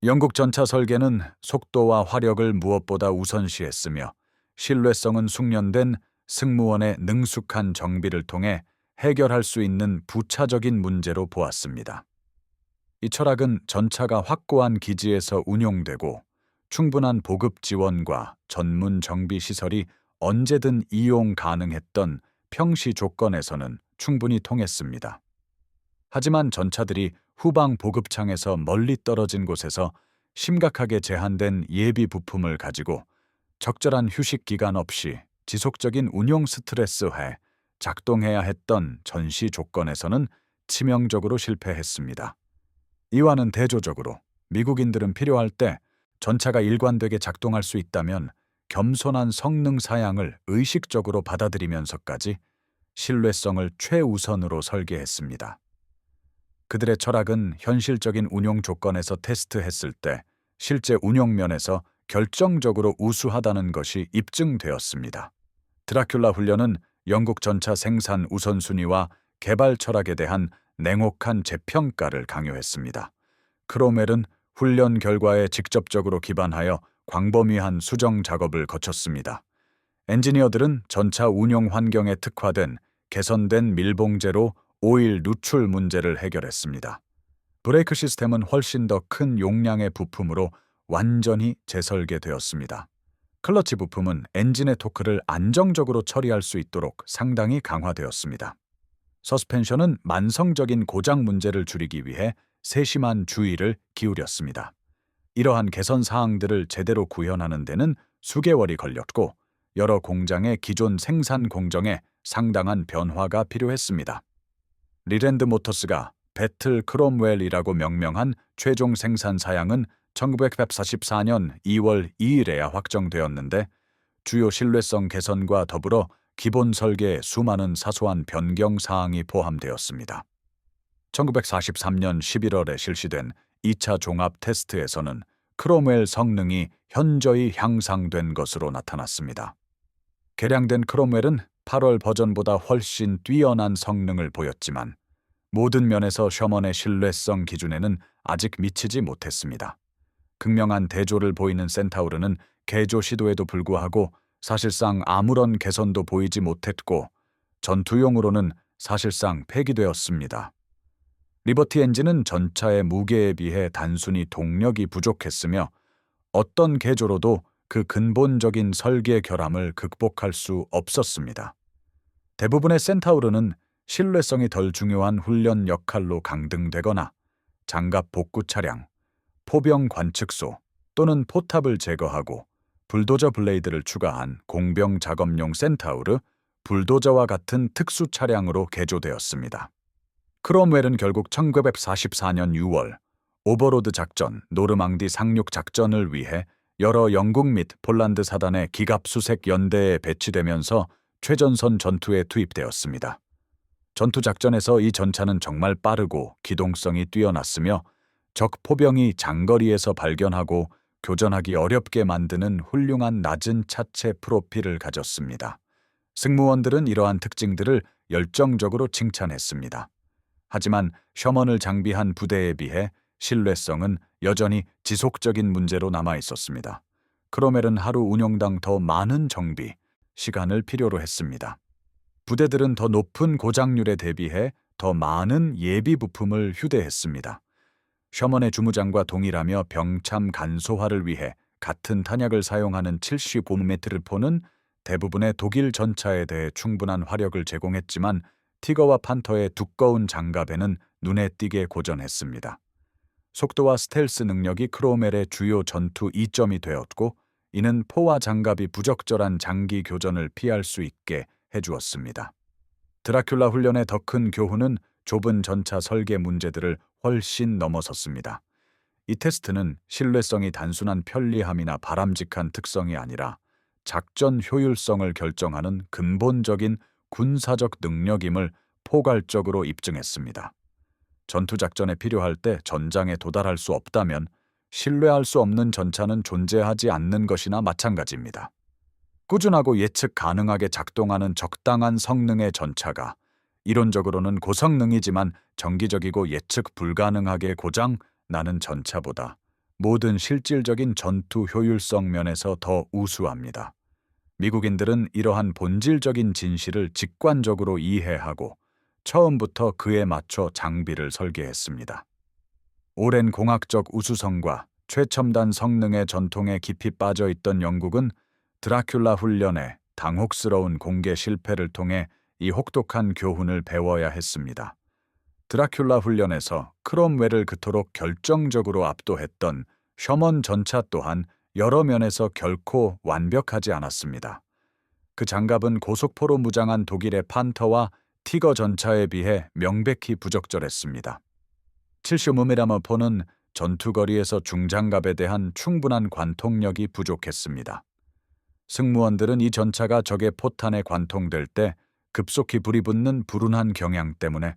영국 전차 설계는 속도와 화력을 무엇보다 우선시했으며 신뢰성은 숙련된 승무원의 능숙한 정비를 통해 해결할 수 있는 부차적인 문제로 보았습니다. 이 철학은 전차가 확고한 기지에서 운용되고 충분한 보급 지원과 전문 정비 시설이 언제든 이용 가능했던 평시 조건에서는 충분히 통했습니다. 하지만 전차들이 후방 보급창에서 멀리 떨어진 곳에서 심각하게 제한된 예비 부품을 가지고 적절한 휴식 기간 없이 지속적인 운용 스트레스하에 작동해야 했던 전시 조건에서는 치명적으로 실패했습니다. 이와는 대조적으로 미국인들은 필요할 때 전차가 일관되게 작동할 수 있다면 겸손한 성능 사양을 의식적으로 받아들이면서까지 신뢰성을 최우선으로 설계했습니다. 그들의 철학은 현실적인 운용 조건에서 테스트했을 때 실제 운용면에서 결정적으로 우수하다는 것이 입증되었습니다. 드라큘라 훈련은 영국 전차 생산 우선순위와 개발 철학에 대한 냉혹한 재평가를 강요했습니다. 크롬웰은 훈련 결과에 직접적으로 기반하여 광범위한 수정 작업을 거쳤습니다. 엔지니어들은 전차 운용 환경에 특화된 개선된 밀봉제로 오일 누출 문제를 해결했습니다. 브레이크 시스템은 훨씬 더 큰 용량의 부품으로 완전히 재설계되었습니다. 클러치 부품은 엔진의 토크를 안정적으로 처리할 수 있도록 상당히 강화되었습니다. 서스펜션은 만성적인 고장 문제를 줄이기 위해 세심한 주의를 기울였습니다. 이러한 개선 사항들을 제대로 구현하는 데는 수개월이 걸렸고 여러 공장의 기존 생산 공정에 상당한 변화가 필요했습니다. 리랜드 모터스가 배틀 크롬웰이라고 명명한 최종 생산 사양은 1944년 2월 2일에야 확정되었는데 주요 신뢰성 개선과 더불어 기본 설계에 수많은 사소한 변경 사항이 포함되었습니다. 1943년 11월에 실시된 2차 종합 테스트에서는 크롬웰 성능이 현저히 향상된 것으로 나타났습니다. 개량된 크롬웰은 8월 버전보다 훨씬 뛰어난 성능을 보였지만 모든 면에서 셔먼의 신뢰성 기준에는 아직 미치지 못했습니다. 극명한 대조를 보이는 센타우르는 개조 시도에도 불구하고 사실상 아무런 개선도 보이지 못했고 전투용으로는 사실상 폐기되었습니다. 리버티 엔진은 전차의 무게에 비해 단순히 동력이 부족했으며 어떤 개조로도 그 근본적인 설계 결함을 극복할 수 없었습니다. 대부분의 센타우르는 신뢰성이 덜 중요한 훈련 역할로 강등되거나 장갑 복구 차량, 포병 관측소 또는 포탑을 제거하고 불도저 블레이드를 추가한 공병 작업용 센타우르, 불도저와 같은 특수 차량으로 개조되었습니다. 크롬웰은 결국 1944년 6월 오버로드 작전, 노르망디 상륙 작전을 위해 여러 영국 및 폴란드 사단의 기갑수색 연대에 배치되면서 최전선 전투에 투입되었습니다. 전투 작전에서 이 전차는 정말 빠르고 기동성이 뛰어났으며 적 포병이 장거리에서 발견하고 교전하기 어렵게 만드는 훌륭한 낮은 차체 프로필을 가졌습니다. 승무원들은 이러한 특징들을 열정적으로 칭찬했습니다. 하지만 셔먼을 장비한 부대에 비해 신뢰성은 여전히 지속적인 문제로 남아 있었습니다. 크롬웰은 하루 운용당 더 많은 정비, 시간을 필요로 했습니다. 부대들은 더 높은 고장률에 대비해 더 많은 예비 부품을 휴대했습니다. 셔먼의 주무장과 동일하며 병참 간소화를 위해 같은 탄약을 사용하는 75mm를 포는 대부분의 독일 전차에 대해 충분한 화력을 제공했지만 티거와 판터의 두꺼운 장갑에는 눈에 띄게 고전했습니다. 속도와 스텔스 능력이 크로멜의 주요 전투 이점이 되었고, 이는 포와 장갑이 부적절한 장기 교전을 피할 수 있게 해주었습니다. 드라큘라 훈련의 더 큰 교훈은 좁은 전차 설계 문제들을 훨씬 넘어섰습니다. 이 테스트는 신뢰성이 단순한 편리함이나 바람직한 특성이 아니라 작전 효율성을 결정하는 근본적인 군사적 능력임을 포괄적으로 입증했습니다. 전투작전에 필요할 때 전장에 도달할 수 없다면 신뢰할 수 없는 전차는 존재하지 않는 것이나 마찬가지입니다. 꾸준하고 예측 가능하게 작동하는 적당한 성능의 전차가 이론적으로는 고성능이지만 정기적이고 예측 불가능하게 고장 나는 전차보다 모든 실질적인 전투 효율성 면에서 더 우수합니다. 미국인들은 이러한 본질적인 진실을 직관적으로 이해하고 처음부터 그에 맞춰 장비를 설계했습니다. 오랜 공학적 우수성과 최첨단 성능의 전통에 깊이 빠져 있던 영국은 드라큘라 훈련의 당혹스러운 공개 실패를 통해 이 혹독한 교훈을 배워야 했습니다. 드라큘라 훈련에서 크롬웰을 그토록 결정적으로 압도했던 셔먼 전차 또한 여러 면에서 결코 완벽하지 않았습니다. 그 장갑은 고속포로 무장한 독일의 판터와 티거 전차에 비해 명백히 부적절했습니다. 70mm 포는 전투거리에서 중장갑에 대한 충분한 관통력이 부족했습니다. 승무원들은 이 전차가 적의 포탄에 관통될 때 급속히 불이 붙는 불운한 경향 때문에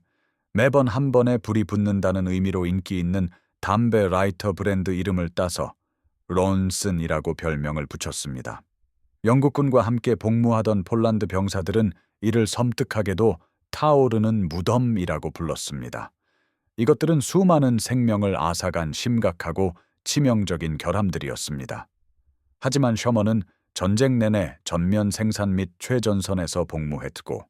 매번 한 번에 불이 붙는다는 의미로 인기 있는 담배 라이터 브랜드 이름을 따서 론슨이라고 별명을 붙였습니다. 영국군과 함께 복무하던 폴란드 병사들은 이를 섬뜩하게도 타오르는 무덤이라고 불렀습니다. 이것들은 수많은 생명을 앗아간 심각하고 치명적인 결함들이었습니다. 하지만 셔먼은 전쟁 내내 전면 생산 및 최전선에서 복무했고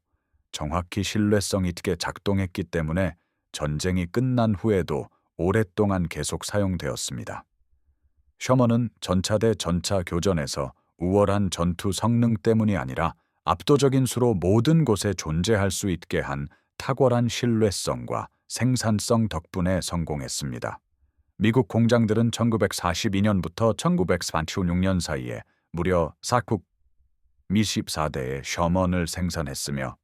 정확히 신뢰성 있게 작동했기 때문에 전쟁이 끝난 후에도 오랫동안 계속 사용되었습니다. 셔먼은 전차 대 전차 교전에서 우월한 전투 성능 때문이 아니라 압도적인 수로 모든 곳에 존재할 수 있게 한 탁월한 신뢰성과 생산성 덕분에 성공했습니다. 미국 공장들은 1942년부터 1946년 사이에 무려 4국 미-14대의 셔먼을 생산했으며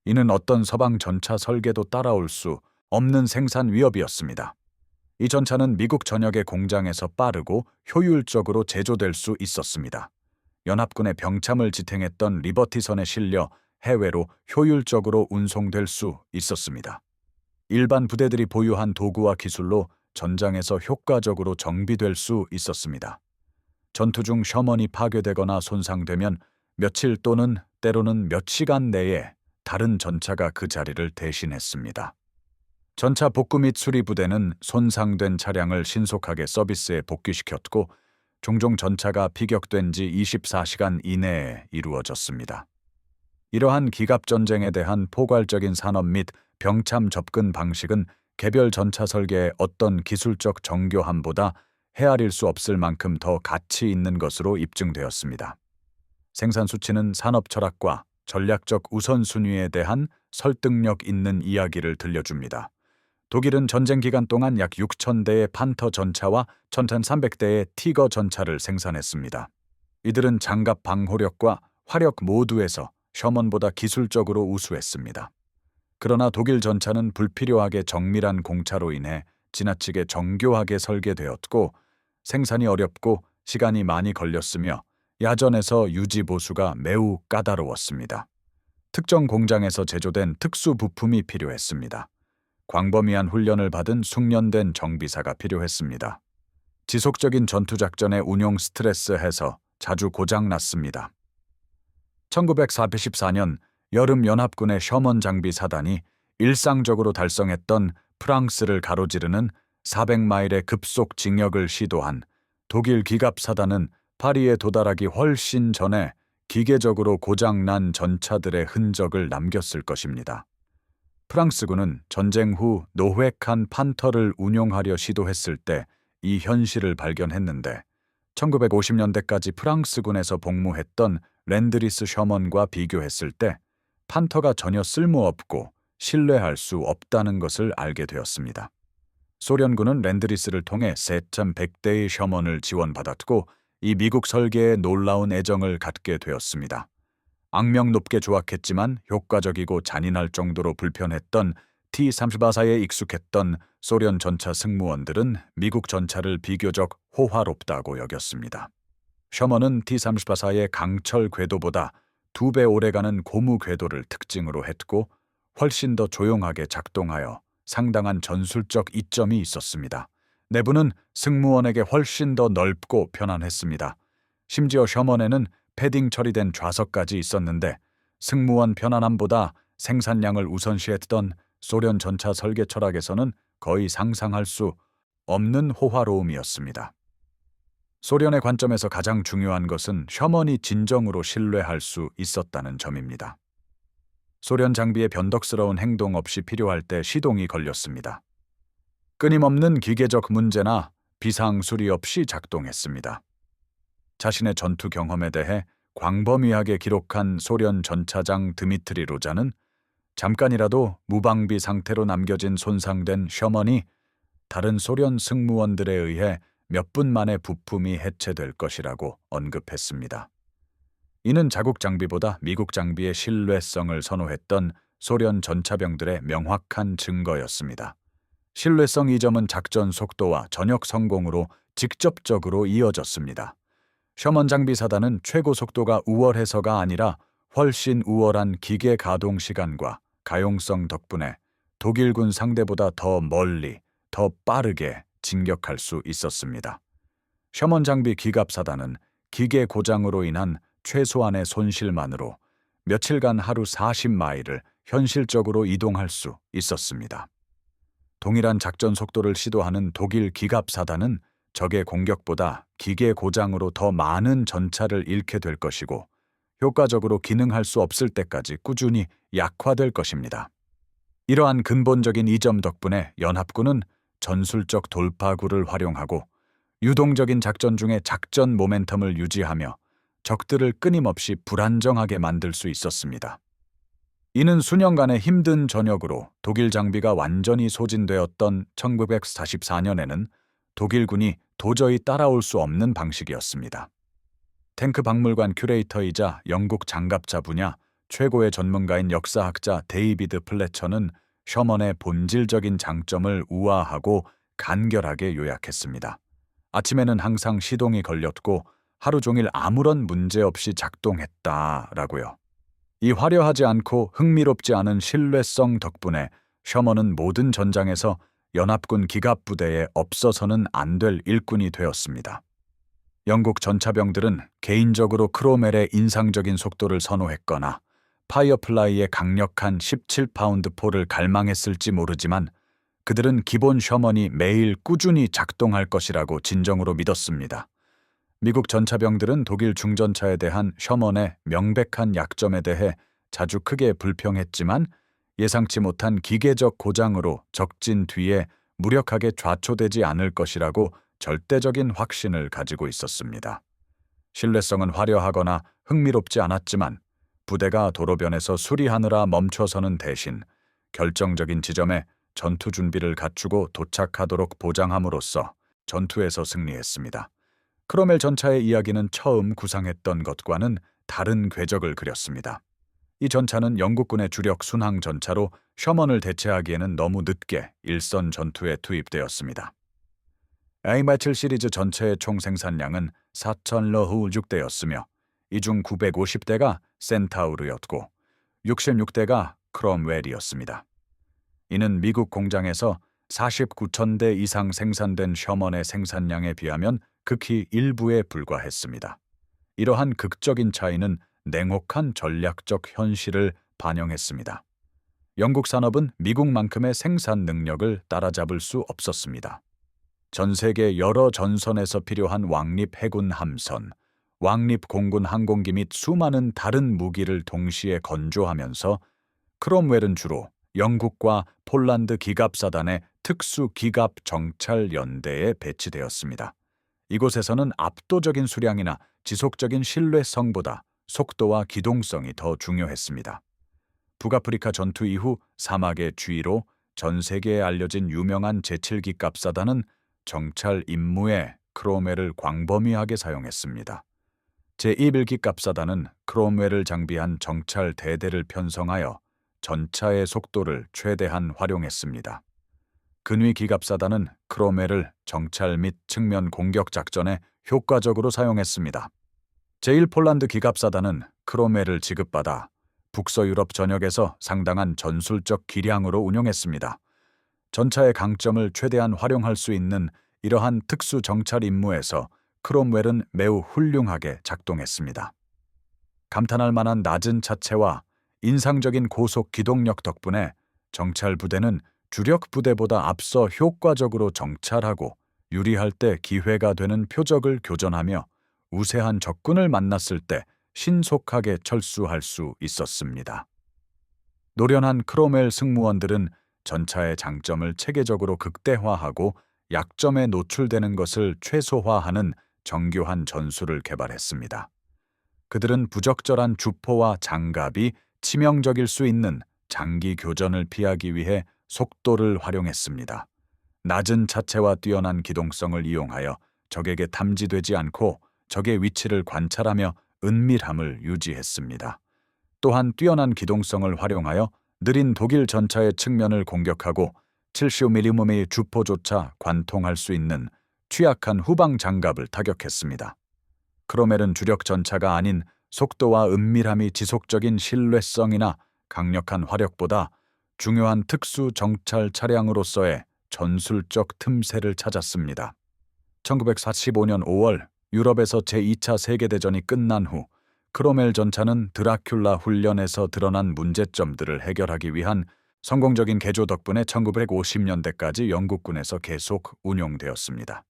이는 어떤 서방 전차 설계도 따라올 수 없는 생산 위협이었습니다. 이 전차는 미국 전역의 공장에서 빠르고 효율적으로 제조될 수 있었습니다. 연합군의 병참을 지탱했던 리버티선에 실려 해외로 효율적으로 운송될 수 있었습니다. 일반 부대들이 보유한 도구와 기술로 전장에서 효과적으로 정비될 수 있었습니다. 전투 중 셔먼이 파괴되거나 손상되면 며칠 또는 때로는 몇 시간 내에 다른 전차가 그 자리를 대신했습니다. 전차 복구 및 수리 부대는 손상된 차량을 신속하게 서비스에 복귀시켰고 종종 전차가 피격된 지 24시간 이내에 이루어졌습니다. 이러한 기갑전쟁에 대한 포괄적인 산업 및 병참 접근 방식은 개별 전차 설계의 어떤 기술적 정교함보다 헤아릴 수 없을 만큼 더 가치 있는 것으로 입증되었습니다. 생산 수치는 산업 철학과 전략적 우선순위에 대한 설득력 있는 이야기를 들려줍니다. 독일은 전쟁 기간 동안 약 6,000대의 판터 전차와 1,300대의 티거 전차를 생산했습니다. 이들은 장갑 방호력과 화력 모두에서 셔먼보다 기술적으로 우수했습니다. 그러나 독일 전차는 불필요하게 정밀한 공차로 인해 지나치게 정교하게 설계되었고 생산이 어렵고 시간이 많이 걸렸으며 야전에서 유지 보수가 매우 까다로웠습니다. 특정 공장에서 제조된 특수 부품이 필요했습니다. 광범위한 훈련을 받은 숙련된 정비사가 필요했습니다. 지속적인 전투작전의 운용 스트레스해서 자주 고장났습니다. 1944년 여름 연합군의 셔먼 장비 사단이 일상적으로 달성했던 프랑스를 가로지르는 400마일의 급속 진격을 시도한 독일 기갑 사단은 파리에 도달하기 훨씬 전에 기계적으로 고장난 전차들의 흔적을 남겼을 것입니다. 프랑스군은 전쟁 후 노획한 판터를 운용하려 시도했을 때 이 현실을 발견했는데 1950년대까지 프랑스군에서 복무했던 랜드리스 셔먼과 비교했을 때 판터가 전혀 쓸모없고 신뢰할 수 없다는 것을 알게 되었습니다. 소련군은 랜드리스를 통해 세참 100대의 셔먼을 지원받았고 이 미국 설계에 놀라운 애정을 갖게 되었습니다. 악명 높게 조악했지만 효과적이고 잔인할 정도로 불편했던 T-34사에 익숙했던 소련 전차 승무원들은 미국 전차를 비교적 호화롭다고 여겼습니다. 셔먼은 T-34사의 강철 궤도보다 2배 오래가는 고무 궤도를 특징으로 했고 훨씬 더 조용하게 작동하여 상당한 전술적 이점이 있었습니다. 내부는 승무원에게 훨씬 더 넓고 편안했습니다. 심지어 셔먼에는 패딩 처리된 좌석까지 있었는데 승무원 편안함보다 생산량을 우선시했던 소련 전차 설계 철학에서는 거의 상상할 수 없는 호화로움이었습니다. 소련의 관점에서 가장 중요한 것은 셔먼이 진정으로 신뢰할 수 있었다는 점입니다. 소련 장비의 변덕스러운 행동 없이 필요할 때 시동이 걸렸습니다. 끊임없는 기계적 문제나 비상 수리 없이 작동했습니다. 자신의 전투 경험에 대해 광범위하게 기록한 소련 전차장 드미트리 로자는 잠깐이라도 무방비 상태로 남겨진 손상된 셔먼이 다른 소련 승무원들에 의해 몇 분 만에 부품이 해체될 것이라고 언급했습니다. 이는 자국 장비보다 미국 장비의 신뢰성을 선호했던 소련 전차병들의 명확한 증거였습니다. 신뢰성 이점은 작전 속도와 전역 성공으로 직접적으로 이어졌습니다. 셔먼 장비 사단은 최고 속도가 우월해서가 아니라 훨씬 우월한 기계 가동 시간과 가용성 덕분에 독일군 상대보다 더 멀리, 더 빠르게 진격할 수 있었습니다. 셔먼 장비 기갑 사단은 기계 고장으로 인한 최소한의 손실만으로 며칠간 하루 40마일을 현실적으로 이동할 수 있었습니다. 동일한 작전 속도를 시도하는 독일 기갑 사단은 적의 공격보다 기계 고장으로 더 많은 전차를 잃게 될 것이고 효과적으로 기능할 수 없을 때까지 꾸준히 약화될 것입니다. 이러한 근본적인 이점 덕분에 연합군은 전술적 돌파구를 활용하고 유동적인 작전 중에 작전 모멘텀을 유지하며 적들을 끊임없이 불안정하게 만들 수 있었습니다. 이는 수년간의 힘든 전역으로 독일 장비가 완전히 소진되었던 1944년에는 독일군이 도저히 따라올 수 없는 방식이었습니다. 탱크 박물관 큐레이터이자 영국 장갑차 분야 최고의 전문가인 역사학자 데이비드 플래처는 셔먼의 본질적인 장점을 우아하고 간결하게 요약했습니다. 아침에는 항상 시동이 걸렸고 하루 종일 아무런 문제 없이 작동했다라고요. 이 화려하지 않고 흥미롭지 않은 신뢰성 덕분에 셔먼은 모든 전장에서 연합군 기갑 부대에 없어서는 안 될 일꾼이 되었습니다. 영국 전차병들은 개인적으로 크로멜의 인상적인 속도를 선호했거나 파이어플라이의 강력한 17파운드 포를 갈망했을지 모르지만 그들은 기본 셔먼이 매일 꾸준히 작동할 것이라고 진정으로 믿었습니다. 미국 전차병들은 독일 중전차에 대한 셔먼의 명백한 약점에 대해 자주 크게 불평했지만 예상치 못한 기계적 고장으로 적진 뒤에 무력하게 좌초되지 않을 것이라고 절대적인 확신을 가지고 있었습니다. 신뢰성은 화려하거나 흥미롭지 않았지만 부대가 도로변에서 수리하느라 멈춰서는 대신 결정적인 지점에 전투 준비를 갖추고 도착하도록 보장함으로써 전투에서 승리했습니다. 크로멜 전차의 이야기는 처음 구상했던 것과는 다른 궤적을 그렸습니다. 이 전차는 영국군의 주력 순항 전차로 셔먼을 대체하기에는 너무 늦게 일선 전투에 투입되었습니다. A27 시리즈 전체의 총 생산량은 4,006대였으며 이 중 950대가 센타우르였고 66대가 크롬웰이었습니다. 이는 미국 공장에서 49,000대 이상 생산된 셔먼의 생산량에 비하면 극히 일부에 불과했습니다. 이러한 극적인 차이는 냉혹한 전략적 현실을 반영했습니다. 영국 산업은 미국만큼의 생산 능력을 따라잡을 수 없었습니다. 전 세계 여러 전선에서 필요한 왕립 해군 함선, 왕립 공군 항공기 및 수많은 다른 무기를 동시에 건조하면서 크롬웰은 주로 영국과 폴란드 기갑사단의 특수 기갑 정찰 연대에 배치되었습니다. 이곳에서는 압도적인 수량이나 지속적인 신뢰성보다 속도와 기동성이 더 중요했습니다. 북아프리카 전투 이후 사막의 쥐로 전 세계에 알려진 유명한 제7기 갑사단은 정찰 임무에 크롬웰을 광범위하게 사용했습니다. 제21기 갑사단은 크롬웰을 장비한 정찰 대대를 편성하여 전차의 속도를 최대한 활용했습니다. 근위 기갑사단은 크롬웰을 정찰 및 측면 공격 작전에 효과적으로 사용했습니다. 제1폴란드 기갑사단은 크롬웰을 지급받아 북서유럽 전역에서 상당한 전술적 기량으로 운용했습니다. 전차의 강점을 최대한 활용할 수 있는 이러한 특수 정찰 임무에서 크롬웰은 매우 훌륭하게 작동했습니다. 감탄할 만한 낮은 차체와 인상적인 고속 기동력 덕분에 정찰 부대는 주력 부대보다 앞서 효과적으로 정찰하고 유리할 때 기회가 되는 표적을 교전하며 우세한 적군을 만났을 때 신속하게 철수할 수 있었습니다. 노련한 크롬웰 승무원들은 전차의 장점을 체계적으로 극대화하고 약점에 노출되는 것을 최소화하는 정교한 전술을 개발했습니다. 그들은 부적절한 주포와 장갑이 치명적일 수 있는 장기 교전을 피하기 위해 속도를 활용했습니다. 낮은 차체와 뛰어난 기동성을 이용하여 적에게 탐지되지 않고 적의 위치를 관찰하며 은밀함을 유지했습니다. 또한 뛰어난 기동성을 활용하여 느린 독일 전차의 측면을 공격하고 70mm의 주포조차 관통할 수 있는 취약한 후방 장갑을 타격했습니다. 크롬웰은 주력 전차가 아닌 속도와 은밀함이 지속적인 신뢰성이나 강력한 화력보다 중요한 특수 정찰 차량으로서의 전술적 틈새를 찾았습니다. 1945년 5월 유럽에서 제2차 세계대전이 끝난 후 크롬웰 전차는 드라큘라 훈련에서 드러난 문제점들을 해결하기 위한 성공적인 개조 덕분에 1950년대까지 영국군에서 계속 운용되었습니다.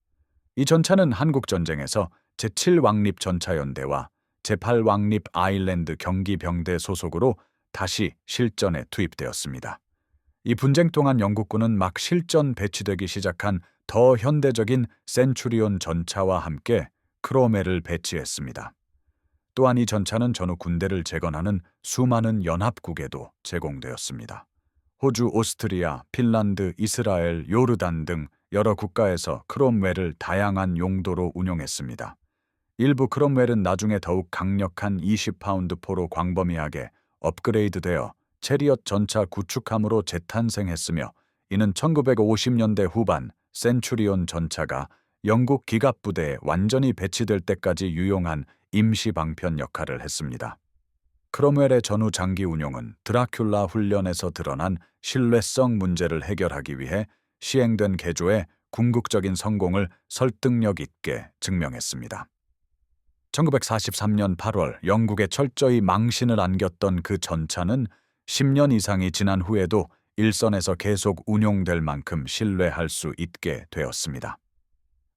이 전차는 한국전쟁에서 제7왕립 전차연대와 제8왕립 아일랜드 경기병대 소속으로 다시 실전에 투입되었습니다. 이 분쟁 동안 영국군은 막 실전 배치되기 시작한 더 현대적인 센추리온 전차와 함께 크롬웰을 배치했습니다. 또한 이 전차는 전후 군대를 재건하는 수많은 연합국에도 제공되었습니다. 호주, 오스트리아, 핀란드, 이스라엘, 요르단 등 여러 국가에서 크롬웰을 다양한 용도로 운용했습니다. 일부 크롬웰은 나중에 더욱 강력한 20파운드 포로 광범위하게 업그레이드되어 체리엇 전차 구축함으로 재탄생했으며 이는 1950년대 후반 센추리온 전차가 영국 기갑부대에 완전히 배치될 때까지 유용한 임시 방편 역할을 했습니다. 크롬웰의 전후 장기 운용은 드라큘라 훈련에서 드러난 신뢰성 문제를 해결하기 위해 시행된 개조의 궁극적인 성공을 설득력 있게 증명했습니다. 1943년 8월 영국에 철저히 망신을 안겼던 그 전차는 10년 이상이 지난 후에도 일선에서 계속 운용될 만큼 신뢰할 수 있게 되었습니다.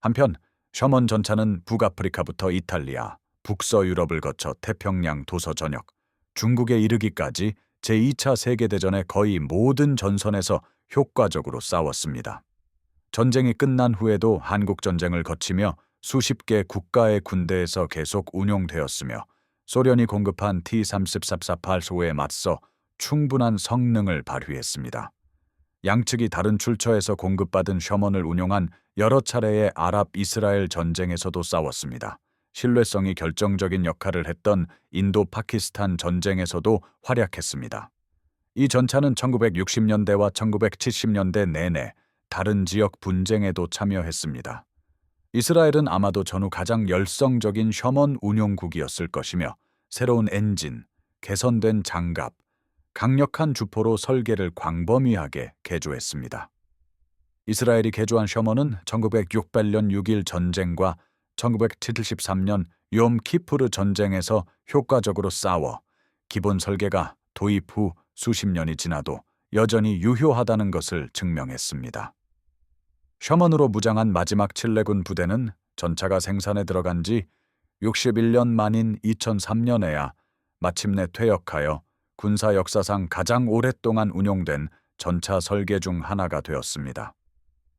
한편 셔먼 전차는 북아프리카부터 이탈리아, 북서 유럽을 거쳐 태평양 도서 전역, 중국에 이르기까지 제2차 세계대전의 거의 모든 전선에서 효과적으로 싸웠습니다. 전쟁이 끝난 후에도 한국전쟁을 거치며 수십 개 국가의 군대에서 계속 운용되었으며 소련이 공급한 T-34-8호에 맞서 충분한 성능을 발휘했습니다. 양측이 다른 출처에서 공급받은 셔먼을 운용한 여러 차례의 아랍-이스라엘 전쟁에서도 싸웠습니다. 신뢰성이 결정적인 역할을 했던 인도 파키스탄 전쟁에서도 활약했습니다. 이 전차는 1960년대와 1970년대 내내 다른 지역 분쟁에도 참여했습니다. 이스라엘은 아마도 전후 가장 열성적인 셔먼 운용국이었을 것이며 새로운 엔진, 개선된 장갑, 강력한 주포로 설계를 광범위하게 개조했습니다. 이스라엘이 개조한 셔먼은 1968년 6.1 전쟁과 1973년 욤 키푸르 전쟁에서 효과적으로 싸워 기본 설계가 도입 후 수십 년이 지나도 여전히 유효하다는 것을 증명했습니다. 셔먼으로 무장한 마지막 칠레군 부대는 전차가 생산에 들어간 지 61년 만인 2003년에야 마침내 퇴역하여 군사 역사상 가장 오랫동안 운용된 전차 설계 중 하나가 되었습니다.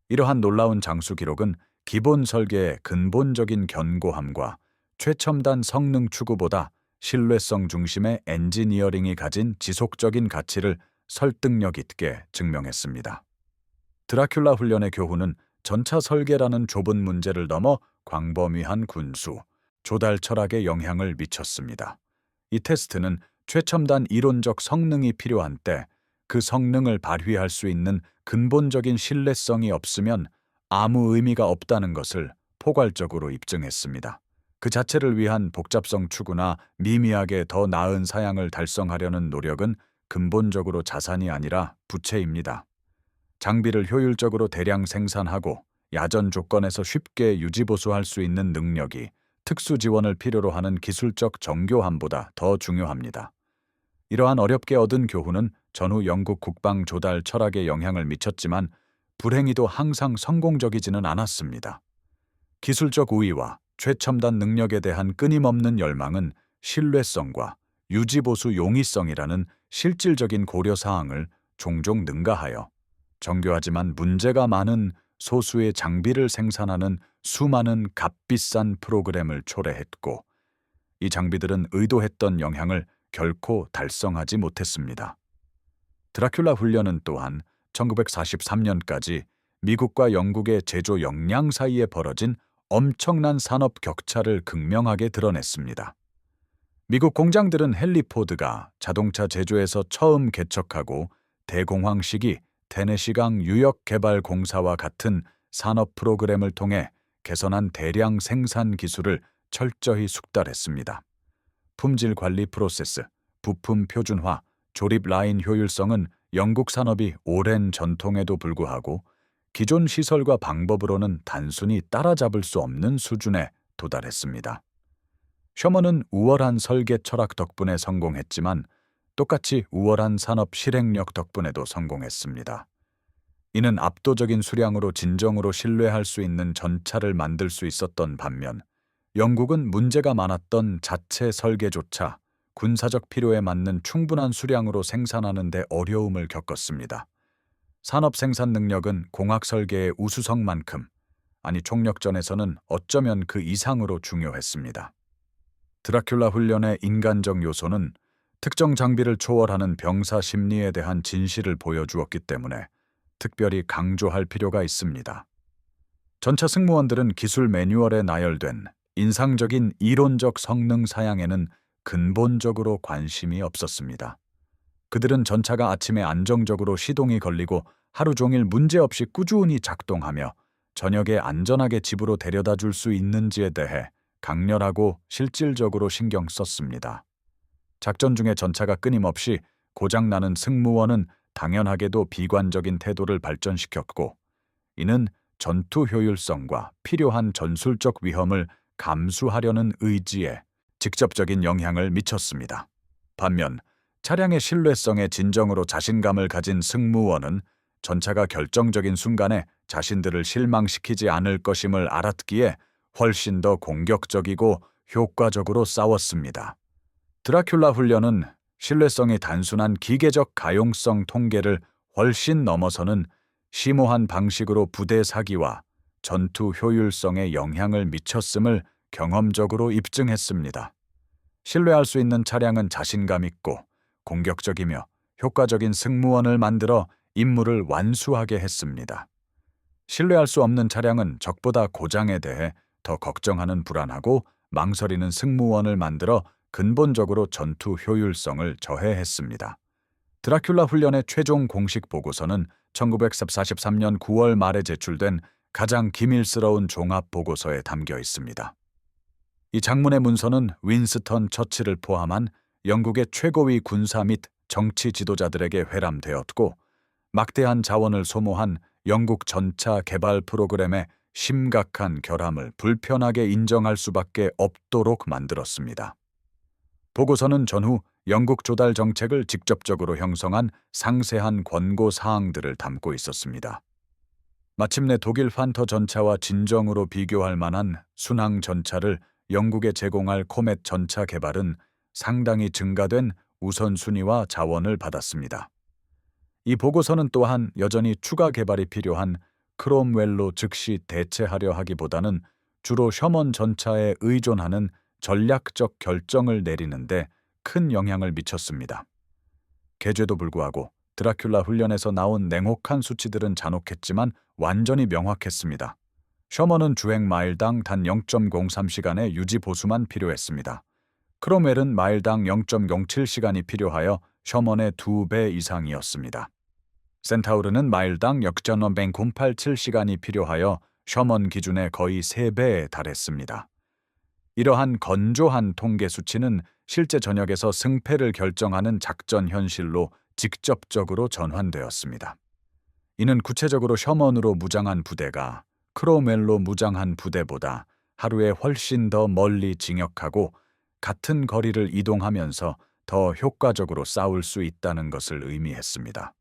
이러한 놀라운 장수 기록은 기본 설계의 근본적인 견고함과 최첨단 성능 추구보다 신뢰성 중심의 엔지니어링이 가진 지속적인 가치를 설득력 있게 증명했습니다. 드라큘라 훈련의 교훈은 전차 설계라는 좁은 문제를 넘어 광범위한 군수, 조달 철학에 영향을 미쳤습니다. 이 테스트는 최첨단 이론적 성능이 필요한 때 그 성능을 발휘할 수 있는 근본적인 신뢰성이 없으면 아무 의미가 없다는 것을 포괄적으로 입증했습니다. 그 자체를 위한 복잡성 추구나 미미하게 더 나은 사양을 달성하려는 노력은 근본적으로 자산이 아니라 부채입니다. 장비를 효율적으로 대량 생산하고 야전 조건에서 쉽게 유지보수할 수 있는 능력이 특수 지원을 필요로 하는 기술적 정교함보다 더 중요합니다. 이러한 어렵게 얻은 교훈은 전후 영국 국방 조달 철학에 영향을 미쳤지만 불행히도 항상 성공적이지는 않았습니다. 기술적 우위와 최첨단 능력에 대한 끊임없는 열망은 신뢰성과 유지보수 용이성이라는 실질적인 고려사항을 종종 능가하여 정교하지만 문제가 많은 소수의 장비를 생산하는 수많은 값비싼 프로그램을 초래했고, 이 장비들은 의도했던 영향을 결코 달성하지 못했습니다. 드라큘라 훈련은 또한 1943년까지 미국과 영국의 제조 역량 사이에 벌어진 엄청난 산업 격차를 극명하게 드러냈습니다. 미국 공장들은 헨리 포드가 자동차 제조에서 처음 개척하고 대공황 시기 테네시강 유역개발공사와 같은 산업 프로그램을 통해 개선한 대량 생산 기술을 철저히 숙달했습니다. 품질 관리 프로세스, 부품 표준화, 조립 라인 효율성은 영국 산업이 오랜 전통에도 불구하고 기존 시설과 방법으로는 단순히 따라잡을 수 없는 수준에 도달했습니다. 셔먼은 우월한 설계 철학 덕분에 성공했지만 똑같이 우월한 산업 실행력 덕분에도 성공했습니다. 이는 압도적인 수량으로 진정으로 신뢰할 수 있는 전차를 만들 수 있었던 반면 영국은 문제가 많았던 자체 설계조차 군사적 필요에 맞는 충분한 수량으로 생산하는 데 어려움을 겪었습니다. 산업 생산 능력은 공학 설계의 우수성만큼, 아니 총력전에서는 어쩌면 그 이상으로 중요했습니다. 드라큘라 훈련의 인간적 요소는 특정 장비를 초월하는 병사 심리에 대한 진실을 보여주었기 때문에 특별히 강조할 필요가 있습니다. 전차 승무원들은 기술 매뉴얼에 나열된 인상적인 이론적 성능 사양에는 근본적으로 관심이 없었습니다. 그들은 전차가 아침에 안정적으로 시동이 걸리고 하루 종일 문제없이 꾸준히 작동하며 저녁에 안전하게 집으로 데려다 줄 수 있는지에 대해 강렬하고 실질적으로 신경 썼습니다. 작전 중에 전차가 끊임없이 고장나는 승무원은 당연하게도 비관적인 태도를 발전시켰고, 이는 전투 효율성과 필요한 전술적 위험을 감수하려는 의지에 직접적인 영향을 미쳤습니다. 반면 차량의 신뢰성에 진정으로 자신감을 가진 승무원은 전차가 결정적인 순간에 자신들을 실망시키지 않을 것임을 알았기에 훨씬 더 공격적이고 효과적으로 싸웠습니다. 드라큘라 훈련은 신뢰성이 단순한 기계적 가용성 통계를 훨씬 넘어서는 심오한 방식으로 부대 사기와 전투 효율성에 영향을 미쳤음을 경험적으로 입증했습니다. 신뢰할 수 있는 차량은 자신감 있고 공격적이며 효과적인 승무원을 만들어 임무를 완수하게 했습니다. 신뢰할 수 없는 차량은 적보다 고장에 대해 더 걱정하는 불안하고 망설이는 승무원을 만들어 근본적으로 전투 효율성을 저해했습니다. 드라큘라 훈련의 최종 공식 보고서는 1943년 9월 말에 제출된 가장 기밀스러운 종합 보고서에 담겨 있습니다. 이 장문의 문서는 윈스턴 처칠을 포함한 영국의 최고위 군사 및 정치 지도자들에게 회람되었고, 막대한 자원을 소모한 영국 전차 개발 프로그램의 심각한 결함을 불편하게 인정할 수밖에 없도록 만들었습니다. 보고서는 전후 영국 조달 정책을 직접적으로 형성한 상세한 권고 사항들을 담고 있었습니다. 마침내 독일 판터 전차와 진정으로 비교할 만한 순항 전차를 영국에 제공할 코멧 전차 개발은 상당히 증가된 우선순위와 자원을 받았습니다. 이 보고서는 또한 여전히 추가 개발이 필요한 크롬웰로 즉시 대체하려 하기보다는 주로 셔먼 전차에 의존하는 전략적 결정을 내리는데 큰 영향을 미쳤습니다. 계죄도 불구하고 드라큘라 훈련에서 나온 냉혹한 수치들은 잔혹했지만 완전히 명확했습니다. 셔먼은 주행 마일당 단 0.03시간의 유지 보수만 필요했습니다. 크롬웰은 마일당 0.07시간이 필요하여 셔먼의 2배 이상이었습니다. 센타우르는 마일당 0.087시간이 필요하여 셔먼 기준의 거의 3배에 달했습니다. 이러한 건조한 통계 수치는 실제 전역에서 승패를 결정하는 작전 현실로 직접적으로 전환되었습니다. 이는 구체적으로 셔먼으로 무장한 부대가 크롬웰로 무장한 부대보다 하루에 훨씬 더 멀리 진격하고 같은 거리를 이동하면서 더 효과적으로 싸울 수 있다는 것을 의미했습니다.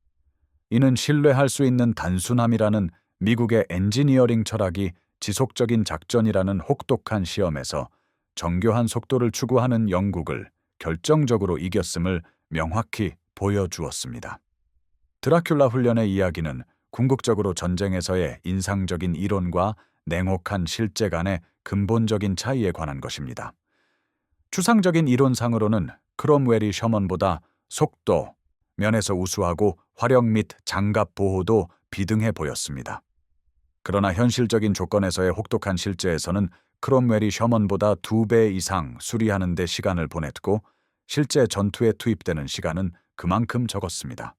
이는 신뢰할 수 있는 단순함이라는 미국의 엔지니어링 철학이 지속적인 작전이라는 혹독한 시험에서 정교한 속도를 추구하는 영국을 결정적으로 이겼음을 명확히 보여주었습니다. 드라큘라 훈련의 이야기는 궁극적으로 전쟁에서의 인상적인 이론과 냉혹한 실제 간의 근본적인 차이에 관한 것입니다. 추상적인 이론상으로는 크롬웰이 셔먼보다 속도, 면에서 우수하고 화력 및 장갑 보호도 비등해 보였습니다. 그러나 현실적인 조건에서의 혹독한 실제에서는 크롬웰이 셔먼보다 2배 이상 수리하는 데 시간을 보냈고 실제 전투에 투입되는 시간은 그만큼 적었습니다.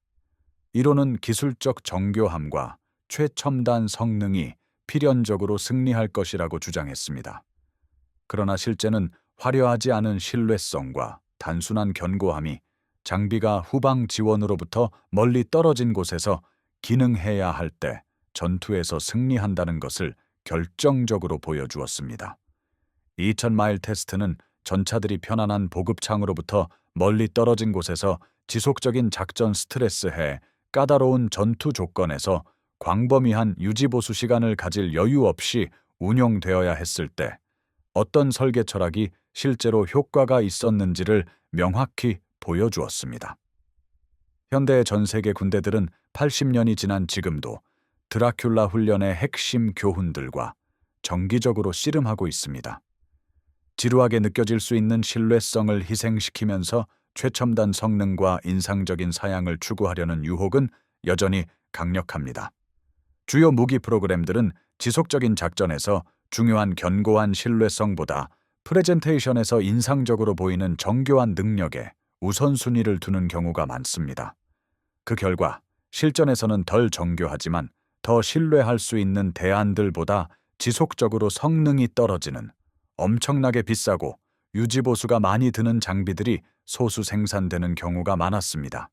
이론은 기술적 정교함과 최첨단 성능이 필연적으로 승리할 것이라고 주장했습니다. 그러나 실제는 화려하지 않은 신뢰성과 단순한 견고함이 장비가 후방 지원으로부터 멀리 떨어진 곳에서 기능해야 할 때 전투에서 승리한다는 것을 결정적으로 보여주었습니다. 2000마일 테스트는 전차들이 편안한 보급창으로부터 멀리 떨어진 곳에서 지속적인 작전 스트레스해 까다로운 전투 조건에서 광범위한 유지보수 시간을 가질 여유 없이 운용되어야 했을 때 어떤 설계 철학이 실제로 효과가 있었는지를 명확히 보여주었습니다. 현대의 전 세계 군대들은 80년이 지난 지금도 드라큘라 훈련의 핵심 교훈들과 정기적으로 씨름하고 있습니다. 지루하게 느껴질 수 있는 신뢰성을 희생시키면서 최첨단 성능과 인상적인 사양을 추구하려는 유혹은 여전히 강력합니다. 주요 무기 프로그램들은 지속적인 작전에서 중요한 견고한 신뢰성보다 프레젠테이션에서 인상적으로 보이는 정교한 능력에 우선순위를 두는 경우가 많습니다. 그 결과 실전에서는 덜 정교하지만 더 신뢰할 수 있는 대안들보다 지속적으로 성능이 떨어지는 엄청나게 비싸고 유지보수가 많이 드는 장비들이 소수 생산되는 경우가 많았습니다.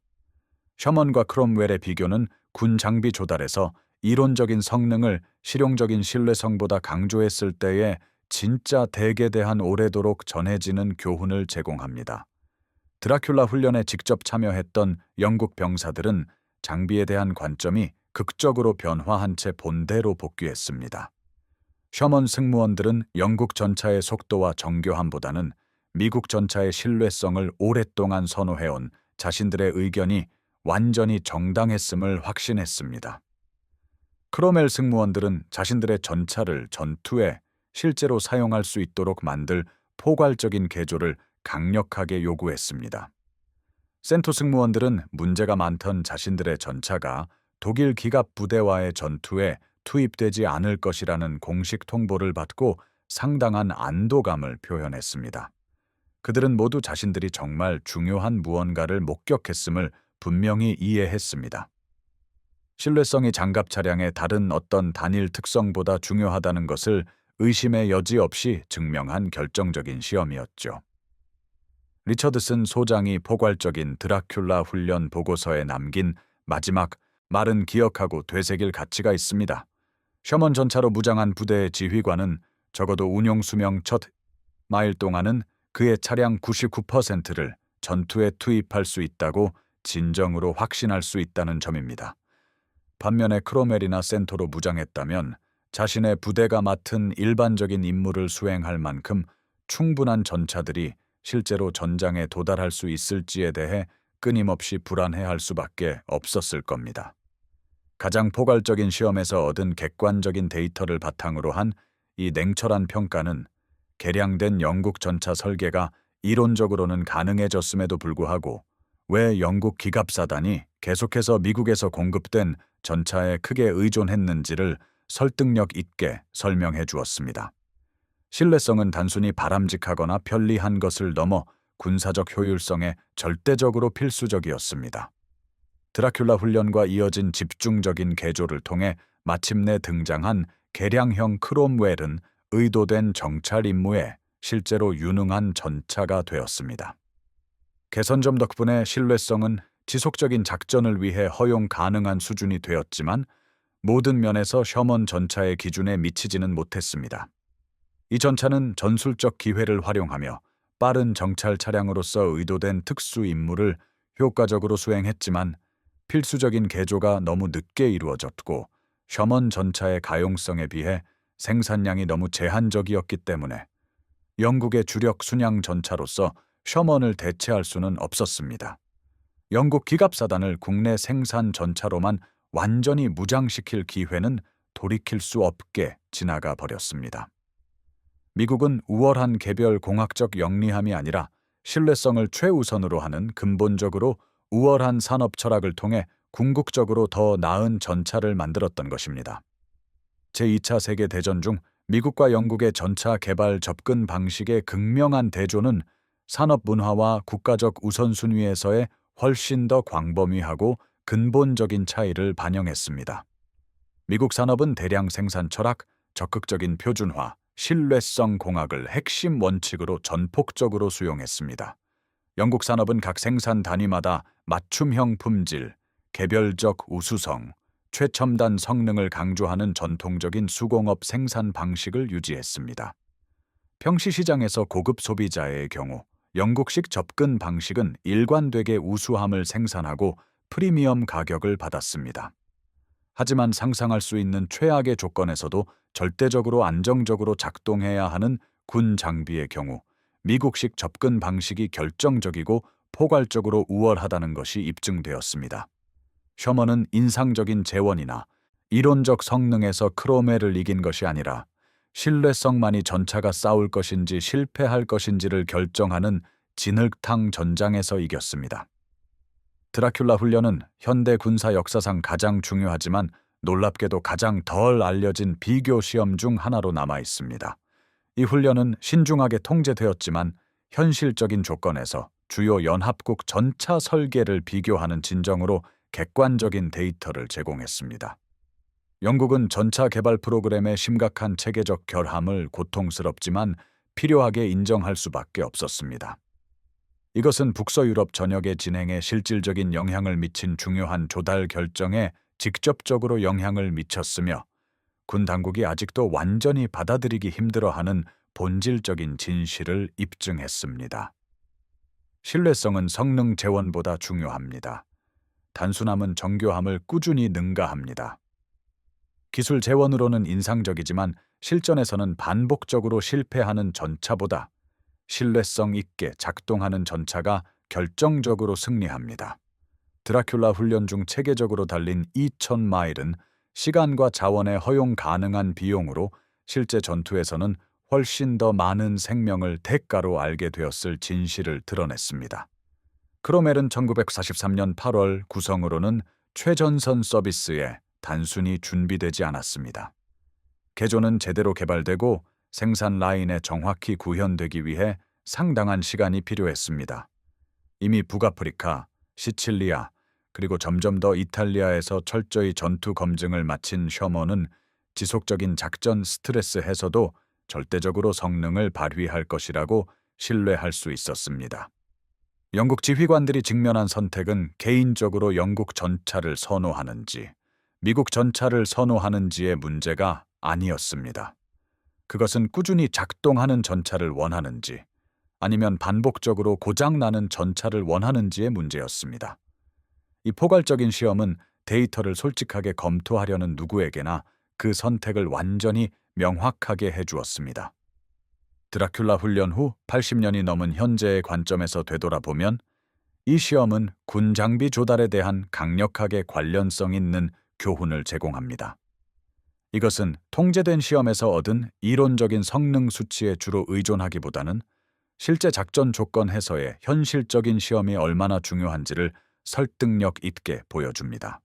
셔먼과 크롬웰의 비교는 군 장비 조달에서 이론적인 성능을 실용적인 신뢰성보다 강조했을 때의 진짜 덱에 대한 오래도록 전해지는 교훈을 제공합니다. 드라큘라 훈련에 직접 참여했던 영국 병사들은 장비에 대한 관점이 극적으로 변화한 채 본대로 복귀했습니다. 셔먼 승무원들은 영국 전차의 속도와 정교함보다는 미국 전차의 신뢰성을 오랫동안 선호해온 자신들의 의견이 완전히 정당했음을 확신했습니다. 크롬웰 승무원들은 자신들의 전차를 전투에 실제로 사용할 수 있도록 만들 포괄적인 개조를 강력하게 요구했습니다. 센토 승무원들은 문제가 많던 자신들의 전차가 독일 기갑 부대와의 전투에 투입되지 않을 것이라는 공식 통보를 받고 상당한 안도감을 표현했습니다. 그들은 모두 자신들이 정말 중요한 무언가를 목격했음을 분명히 이해했습니다. 신뢰성이 장갑 차량의 다른 어떤 단일 특성보다 중요하다는 것을 의심의 여지 없이 증명한 결정적인 시험이었죠. 리처드슨 소장이 포괄적인 드라큘라 훈련 보고서에 남긴 마지막 말은 기억하고 되새길 가치가 있습니다. 셔먼 전차로 무장한 부대의 지휘관은 적어도 운용 수명 첫 마일 동안은 그의 차량 99%를 전투에 투입할 수 있다고 진정으로 확신할 수 있다는 점입니다. 반면에 크롬웰이나 센토로 무장했다면 자신의 부대가 맡은 일반적인 임무를 수행할 만큼 충분한 전차들이 실제로 전장에 도달할 수 있을지에 대해 끊임없이 불안해할 수밖에 없었을 겁니다. 가장 포괄적인 시험에서 얻은 객관적인 데이터를 바탕으로 한 이 냉철한 평가는 개량된 영국 전차 설계가 이론적으로는 가능해졌음에도 불구하고 왜 영국 기갑사단이 계속해서 미국에서 공급된 전차에 크게 의존했는지를 설득력 있게 설명해 주었습니다. 신뢰성은 단순히 바람직하거나 편리한 것을 넘어 군사적 효율성에 절대적으로 필수적이었습니다. 드라큘라 훈련과 이어진 집중적인 개조를 통해 마침내 등장한 개량형 크롬웰은 의도된 정찰 임무에 실제로 유능한 전차가 되었습니다. 개선점 덕분에 신뢰성은 지속적인 작전을 위해 허용 가능한 수준이 되었지만 모든 면에서 셔먼 전차의 기준에 미치지는 못했습니다. 이 전차는 전술적 기회를 활용하며 빠른 정찰 차량으로서 의도된 특수 임무를 효과적으로 수행했지만 필수적인 개조가 너무 늦게 이루어졌고 셔먼 전차의 가용성에 비해 생산량이 너무 제한적이었기 때문에 영국의 주력 순양 전차로서 셔먼을 대체할 수는 없었습니다. 영국 기갑사단을 국내 생산 전차로만 완전히 무장시킬 기회는 돌이킬 수 없게 지나가 버렸습니다. 미국은 우월한 개별 공학적 영리함이 아니라 신뢰성을 최우선으로 하는 근본적으로 우월한 산업 철학을 통해 궁극적으로 더 나은 전차를 만들었던 것입니다. 제2차 세계대전 중 미국과 영국의 전차 개발 접근 방식의 극명한 대조는 산업 문화와 국가적 우선순위에서의 훨씬 더 광범위하고 근본적인 차이를 반영했습니다. 미국 산업은 대량 생산 철학, 적극적인 표준화, 신뢰성 공학을 핵심 원칙으로 전폭적으로 수용했습니다. 영국 산업은 각 생산 단위마다 맞춤형 품질, 개별적 우수성, 최첨단 성능을 강조하는 전통적인 수공업 생산 방식을 유지했습니다. 평시 시장에서 고급 소비자의 경우 영국식 접근 방식은 일관되게 우수함을 생산하고 프리미엄 가격을 받았습니다. 하지만 상상할 수 있는 최악의 조건에서도 절대적으로 안정적으로 작동해야 하는 군 장비의 경우 미국식 접근 방식이 결정적이고 포괄적으로 우월하다는 것이 입증되었습니다. 셔먼은 인상적인 재원이나 이론적 성능에서 크롬웰을 이긴 것이 아니라 신뢰성만이 전차가 싸울 것인지 실패할 것인지를 결정하는 진흙탕 전장에서 이겼습니다. 드라큘라 훈련은 현대 군사 역사상 가장 중요하지만 놀랍게도 가장 덜 알려진 비교 시험 중 하나로 남아 있습니다. 이 훈련은 신중하게 통제되었지만 현실적인 조건에서 주요 연합국 전차 설계를 비교하는 진정으로 객관적인 데이터를 제공했습니다. 영국은 전차 개발 프로그램의 심각한 체계적 결함을 고통스럽지만 필요하게 인정할 수밖에 없었습니다. 이것은 북서유럽 전역의 진행에 실질적인 영향을 미친 중요한 조달 결정에 직접적으로 영향을 미쳤으며 군 당국이 아직도 완전히 받아들이기 힘들어하는 본질적인 진실을 입증했습니다. 신뢰성은 성능 재원보다 중요합니다. 단순함은 정교함을 꾸준히 능가합니다. 기술 재원으로는 인상적이지만 실전에서는 반복적으로 실패하는 전차보다 신뢰성 있게 작동하는 전차가 결정적으로 승리합니다. 드라큘라 훈련 중 체계적으로 달린 2000마일은 시간과 자원의 허용 가능한 비용으로 실제 전투에서는 훨씬 더 많은 생명을 대가로 알게 되었을 진실을 드러냈습니다. 크롬웰은 1943년 8월 구성으로는 최전선 서비스에 단순히 준비되지 않았습니다. 개조는 제대로 개발되고 생산 라인에 정확히 구현되기 위해 상당한 시간이 필요했습니다. 이미 북아프리카, 시칠리아, 그리고 점점 더 이탈리아에서 철저히 전투 검증을 마친 셔먼은 지속적인 작전 스트레스 해소도 절대적으로 성능을 발휘할 것이라고 신뢰할 수 있었습니다. 영국 지휘관들이 직면한 선택은 개인적으로 영국 전차를 선호하는지, 미국 전차를 선호하는지의 문제가 아니었습니다. 그것은 꾸준히 작동하는 전차를 원하는지, 아니면 반복적으로 고장나는 전차를 원하는지의 문제였습니다. 이 포괄적인 시험은 데이터를 솔직하게 검토하려는 누구에게나 그 선택을 완전히 명확하게 해주었습니다. 드라큘라 훈련 후 80년이 넘은 현재의 관점에서 되돌아보면 이 시험은 군 장비 조달에 대한 강력하게 관련성 있는 교훈을 제공합니다. 이것은 통제된 시험에서 얻은 이론적인 성능 수치에 주로 의존하기보다는 실제 작전 조건 해서의 현실적인 시험이 얼마나 중요한지를 설득력 있게 보여줍니다.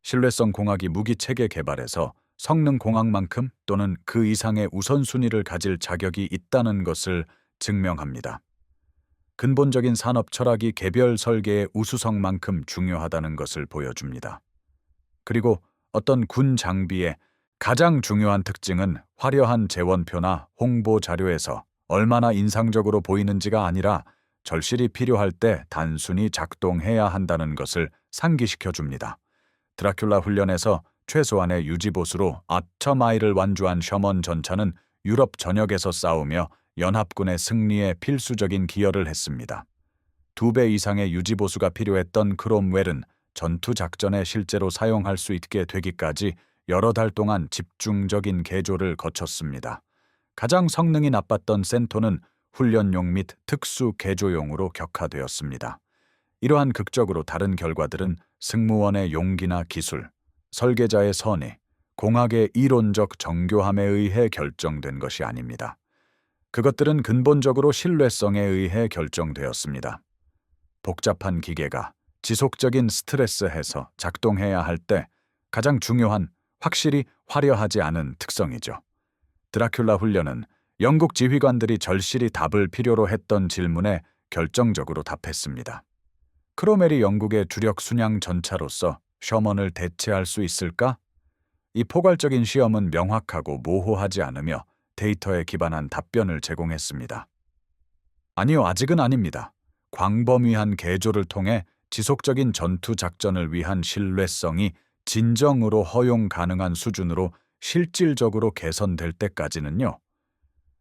신뢰성 공학이 무기 체계 개발에서 성능 공학만큼 또는 그 이상의 우선순위를 가질 자격이 있다는 것을 증명합니다. 근본적인 산업 철학이 개별 설계의 우수성만큼 중요하다는 것을 보여줍니다. 그리고 어떤 군 장비의 가장 중요한 특징은 화려한 재원표나 홍보 자료에서 얼마나 인상적으로 보이는지가 아니라 절실히 필요할 때 단순히 작동해야 한다는 것을 상기시켜 줍니다. 드라큘라 훈련에서 최소한의 유지보수로 아처마일을 완주한 셔먼 전차는 유럽 전역에서 싸우며 연합군의 승리에 필수적인 기여를 했습니다. 2배 이상의 유지보수가 필요했던 크롬웰은 전투 작전에 실제로 사용할 수 있게 되기까지 여러 달 동안 집중적인 개조를 거쳤습니다. 가장 성능이 나빴던 센토는 훈련용 및 특수 개조용으로 격하되었습니다. 이러한 극적으로 다른 결과들은 승무원의 용기나 기술, 설계자의 선의, 공학의 이론적 정교함에 의해 결정된 것이 아닙니다. 그것들은 근본적으로 신뢰성에 의해 결정되었습니다. 복잡한 기계가 지속적인 스트레스에서 작동해야 할 때 가장 중요한, 확실히 화려하지 않은 특성이죠. 드라큘라 훈련은 영국 지휘관들이 절실히 답을 필요로 했던 질문에 결정적으로 답했습니다. 크로멜이 영국의 주력 순양 전차로서 셔먼을 대체할 수 있을까? 이 포괄적인 시험은 명확하고 모호하지 않으며 데이터에 기반한 답변을 제공했습니다. 아니요, 아직은 아닙니다. 광범위한 개조를 통해 지속적인 전투 작전을 위한 신뢰성이 진정으로 허용 가능한 수준으로 실질적으로 개선될 때까지는요.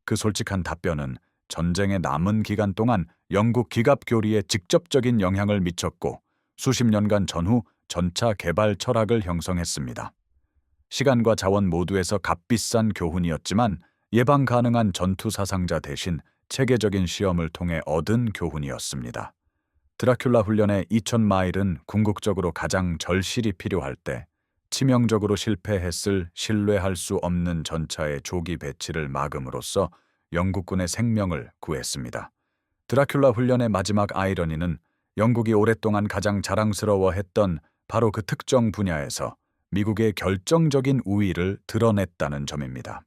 그 솔직한 답변은 전쟁의 남은 기간 동안 영국 기갑 교리에 직접적인 영향을 미쳤고 수십 년간 전후 전차 개발 철학을 형성했습니다. 시간과 자원 모두에서 값비싼 교훈이었지만 예방 가능한 전투 사상자 대신 체계적인 시험을 통해 얻은 교훈이었습니다. 드라큘라 훈련의 2000마일은 궁극적으로 가장 절실히 필요할 때 치명적으로 실패했을 신뢰할 수 없는 전차의 조기 배치를 막음으로써 영국군의 생명을 구했습니다. 드라큘라 훈련의 마지막 아이러니는 영국이 오랫동안 가장 자랑스러워했던 바로 그 특정 분야에서 미국의 결정적인 우위를 드러냈다는 점입니다.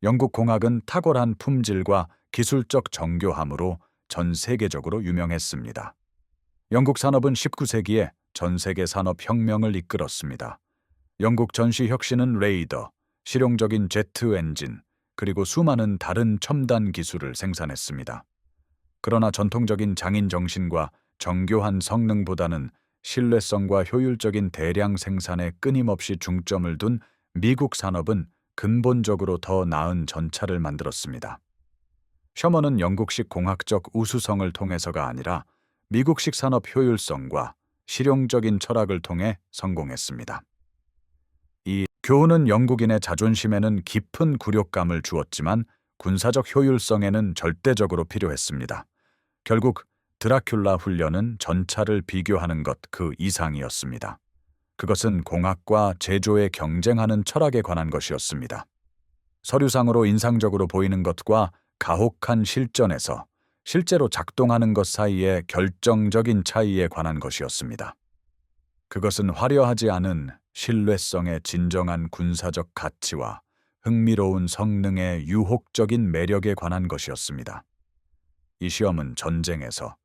영국 공학은 탁월한 품질과 기술적 정교함으로 전 세계적으로 유명했습니다. 영국 산업은 19세기에 전 세계 산업 혁명을 이끌었습니다. 영국 전시 혁신은 레이더, 실용적인 제트 엔진, 그리고 수많은 다른 첨단 기술을 생산했습니다. 그러나 전통적인 장인 정신과 정교한 성능보다는 신뢰성과 효율적인 대량 생산에 끊임없이 중점을 둔 미국 산업은 근본적으로 더 나은 전차를 만들었습니다. 셔먼은 영국식 공학적 우수성을 통해서가 아니라 미국식 산업 효율성과 실용적인 철학을 통해 성공했습니다. 이 교훈은 영국인의 자존심에는 깊은 굴욕감을 주었지만 군사적 효율성에는 절대적으로 필요했습니다. 결국 드라큘라 훈련은 전차를 비교하는 것 그 이상이었습니다. 그것은 공학과 제조에 경쟁하는 철학에 관한 것이었습니다. 서류상으로 인상적으로 보이는 것과 가혹한 실전에서 실제로 작동하는 것 사이의 결정적인 차이에 관한 것이었습니다. 그것은 화려하지 않은 신뢰성의 진정한 군사적 가치와 흥미로운 성능의 유혹적인 매력에 관한 것이었습니다. 이 시험은 전쟁에서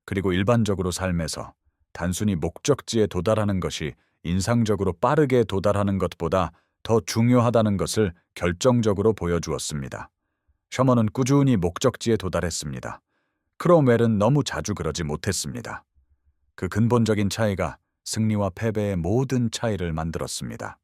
그리고 일반적으로 삶에서 단순히 목적지에 도달하는 것이 인상적으로 빠르게 도달하는 것보다 더 중요하다는 것을 결정적으로 보여주었습니다. 셔먼은 꾸준히 목적지에 도달했습니다. 크롬웰은 너무 자주 그러지 못했습니다. 그 근본적인 차이가 승리와 패배의 모든 차이를 만들었습니다.